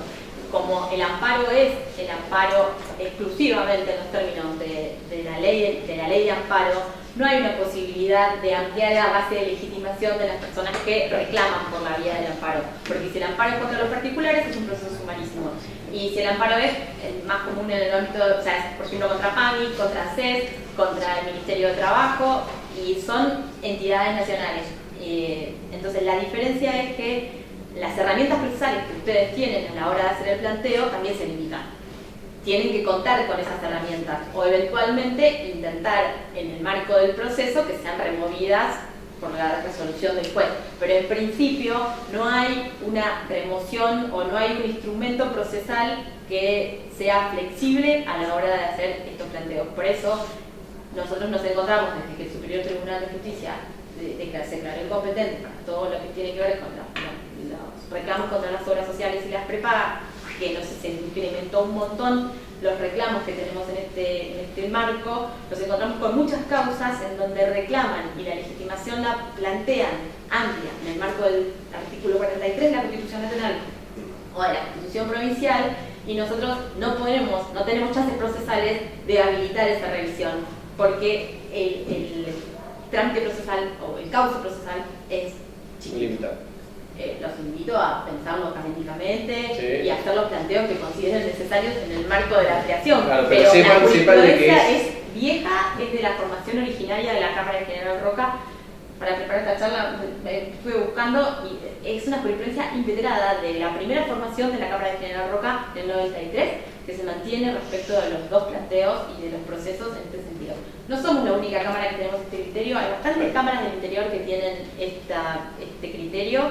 Como el amparo es el amparo exclusivamente en los términos de la ley de amparo, no hay una posibilidad de ampliar la base de legitimación de las personas que reclaman por la vía del amparo. Porque si el amparo es contra los particulares, es un proceso sumarísimo. Y si el amparo es el más común en el ámbito, o sea, es por ejemplo contra PAMI, contra CES, contra el Ministerio de Trabajo, y son entidades nacionales. Entonces la diferencia es que las herramientas procesales que ustedes tienen a la hora de hacer el planteo también se limitan. Tienen que contar con esas herramientas o eventualmente intentar en el marco del proceso que sean removidas por la resolución del juez. Pero en principio no hay una remoción o no hay un instrumento procesal que sea flexible a la hora de hacer estos planteos. Por eso nosotros nos encontramos desde que el Superior Tribunal de Justicia se declaró incompetente para todo lo que tiene que ver con los reclamos contra las obras sociales y las prepagas, que se incrementó un montón los reclamos que tenemos en este marco. Nos encontramos con muchas causas en donde reclaman y la legitimación la plantean amplia en el marco del artículo 43 de la Constitución Nacional o de la Constitución Provincial, y nosotros no tenemos chances procesales de habilitar esa revisión porque el trámite procesal o el cauce procesal es chiquito. Los invito a pensarlo académicamente y a hacer los planteos que consideren necesarios en el marco de la creación. Claro, pero sepan la de que es vieja, es de la formación originaria de la Cámara de General Roca, para preparar esta charla estuve buscando y es una jurisprudencia impetrada de la primera formación de la Cámara de General Roca del 93 que se mantiene respecto de los dos planteos y de los procesos en este sentido. No somos la única cámara que tenemos este criterio, hay bastantes cámaras del interior que tienen este criterio.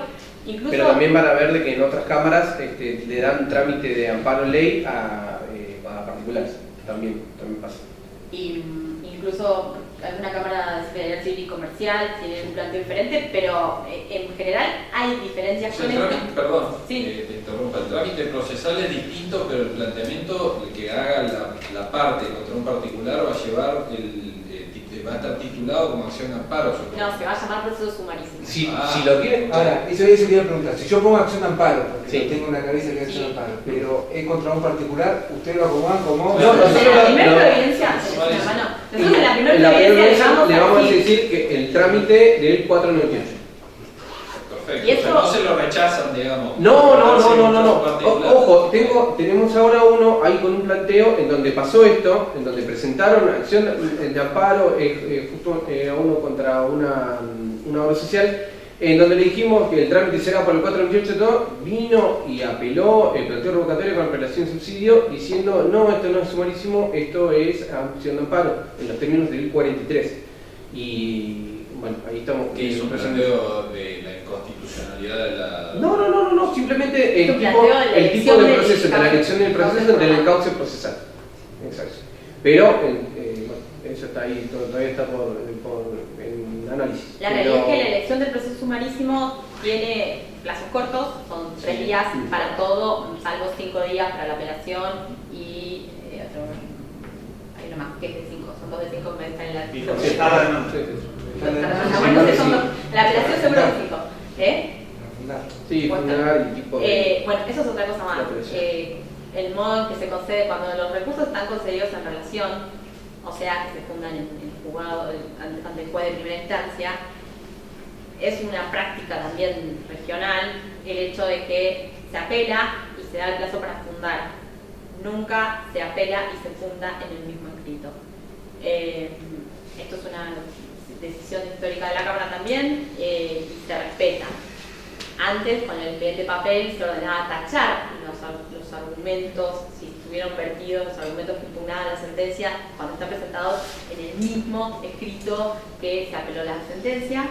Incluso, pero también van a ver de que en otras cámaras le dan trámite de amparo ley a particulares, también pasa. Y incluso alguna cámara de seguridad civil y comercial tiene un planteo diferente, pero en general hay diferencias O sea, con el esto. trámite, perdón, Sí. te interrumpa, el trámite procesal es distinto, pero el planteamiento, el que haga la parte contra un particular va a llevar va a estar titulado como acción de amparo. No, se va a llamar proceso sumarísimo. Si lo quieren, Ahora, eso te iba a preguntar. Si yo pongo acción de amparo, porque Sí. yo tengo en la cabeza que es acción de Sí. amparo, pero es contra un particular, ¿ustedes lo acomodan como? No, nosotros En la primera no. providencia, Sumarísimo. hermano, nosotros en la en primera la primera providencia le vamos a decir, decir que el trámite del 498. Perfecto. Y eso- O sea, no se lo rechazan, digamos. No. Particular. Ojo, tenemos ahora uno ahí con un planteo en donde pasó esto, en donde presentaron acción de amparo justo a uno contra una obra social, en donde le dijimos que el trámite se haga por el 428 todo, vino y apeló, planteó revocatoria con apelación de subsidio, diciendo no, esto no es sumarísimo, esto es acción de amparo, en los términos del 43. Y bueno, ahí estamos. Que es un planteo de la inconstitucionalidad de la... No, simplemente Es un el planteo de la tipo de elección del proceso, de la cauce. elección del proceso, del encauce procesal. Exacto. Pero, bueno, eso está ahí, todavía está en análisis. la realidad es que la elección del proceso sumarísimo tiene plazos cortos, son 3 días para todo, salvo 5 días para la apelación y hay uno más que es de 5, son 2 de 5 que están en la... Y contestada no. La apelación seguro de 5. Sí, fundar y tipo de... Bueno, eso es otra cosa más. La apelación. El modo en que se concede, cuando los recursos están concedidos en relación, o sea, que se fundan en el juzgado, ante el juez de primera instancia, es una práctica también regional el hecho de que se apela y se da el plazo para fundar. Nunca se apela y se funda en el mismo escrito. Esto es una decisión histórica de la Cámara también y se respeta. Antes, con el expediente papel, se ordenaba tachar los argumentos, si estuvieron vertidos los argumentos que impugnaban la sentencia, cuando están presentados en el mismo escrito que se apeló la sentencia,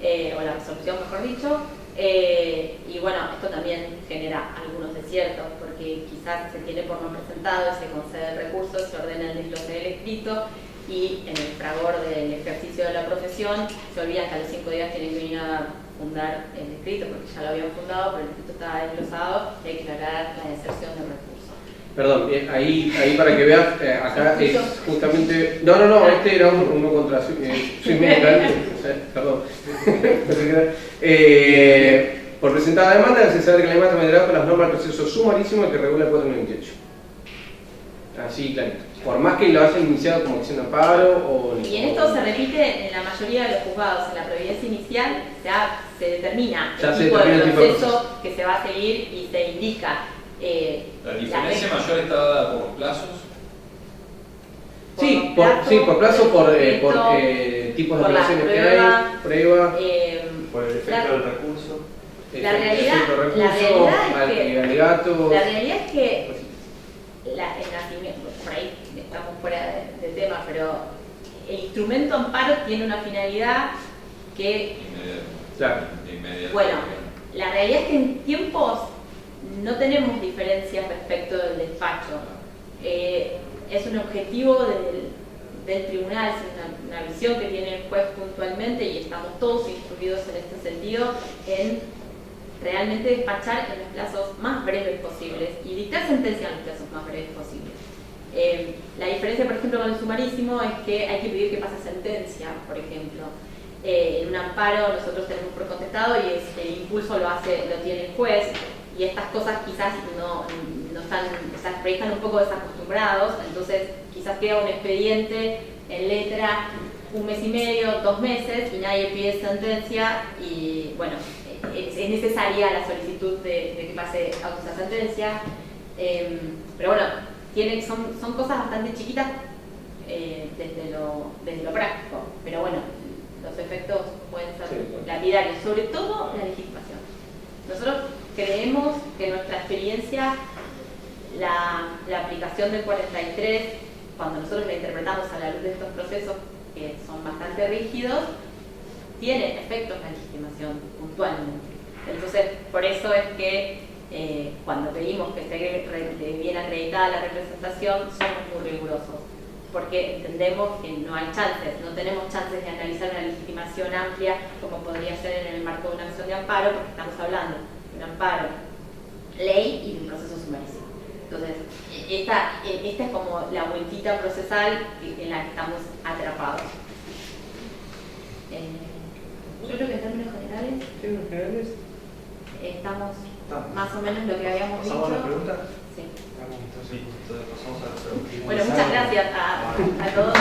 o la resolución, mejor dicho. Y bueno, esto también genera algunos desiertos, porque quizás se tiene por no presentado y se concede el recurso, se ordena el desglose del escrito, y en el fragor del ejercicio de la profesión se olvida que a los 5 días tienen que venir a fundar el escrito, porque ya lo habían fundado, pero el escrito estaba desglosado y hay que declarar la deserción del recurso. Perdón, ahí para que veas, acá es justamente... No, este era uno contra... soy medical, perdón. Por presentada demanda, se sabe que la demanda vendrá con las normas del proceso sumarísimo que regula el 498. Así, clarito. Por más que lo hayan iniciado como acción de amparo o... Y en esto se repite en la mayoría de los juzgados. En la providencia inicial se determina Ya el se tipo de determina el tipo de proceso que se va a seguir y se indica. ¿La diferencia mayor está dada por los plazos? Sí, por plazo, por tipos de por la relaciones que prueba, hay, prueba... Por el efecto del recurso. La realidad es que el nacimiento, por ahí estamos fuera de tema, pero el instrumento amparo tiene una finalidad que, Claro. bueno, la realidad es que en tiempos no tenemos diferencias respecto del despacho. Es un objetivo del tribunal, es una visión que tiene el juez puntualmente y estamos todos instruidos en este sentido en realmente despachar en los plazos más breves posibles y dictar sentencia en los plazos más breves posibles. La diferencia, por ejemplo, con el sumarísimo es que hay que pedir que pase sentencia, por ejemplo. En un amparo nosotros tenemos por contestado y el impulso lo tiene el juez, y estas cosas quizás no están, o sea, están un poco desacostumbrados, entonces quizás queda un expediente en letra 1 mes y medio, 2 meses y nadie pide sentencia y bueno, es necesaria la solicitud de que pase a esa sentencia, pero bueno, son cosas bastante chiquitas desde lo práctico, pero bueno, los efectos pueden ser Sí. lapidarios, sobre todo la legitimación. Nosotros creemos que nuestra experiencia, la aplicación del 43, cuando nosotros la interpretamos a la luz de estos procesos que son bastante rígidos, tiene efectos en la legitimación puntualmente. Entonces, por eso es que cuando pedimos que esté bien acreditada la representación, somos muy rigurosos, porque entendemos que no hay chances, no tenemos chances de analizar una legitimación amplia como podría ser en el marco de una acción de amparo, porque estamos hablando de un amparo, ley y de un proceso sumarísimo. Entonces, esta es como la vueltita procesal en la que estamos atrapados. Yo creo que en términos generales estamos más o menos lo que habíamos dicho. ¿Pasamos a la pregunta? Sí. Sí, entonces pasamos a la pregunta. Bueno, muchas gracias a todos.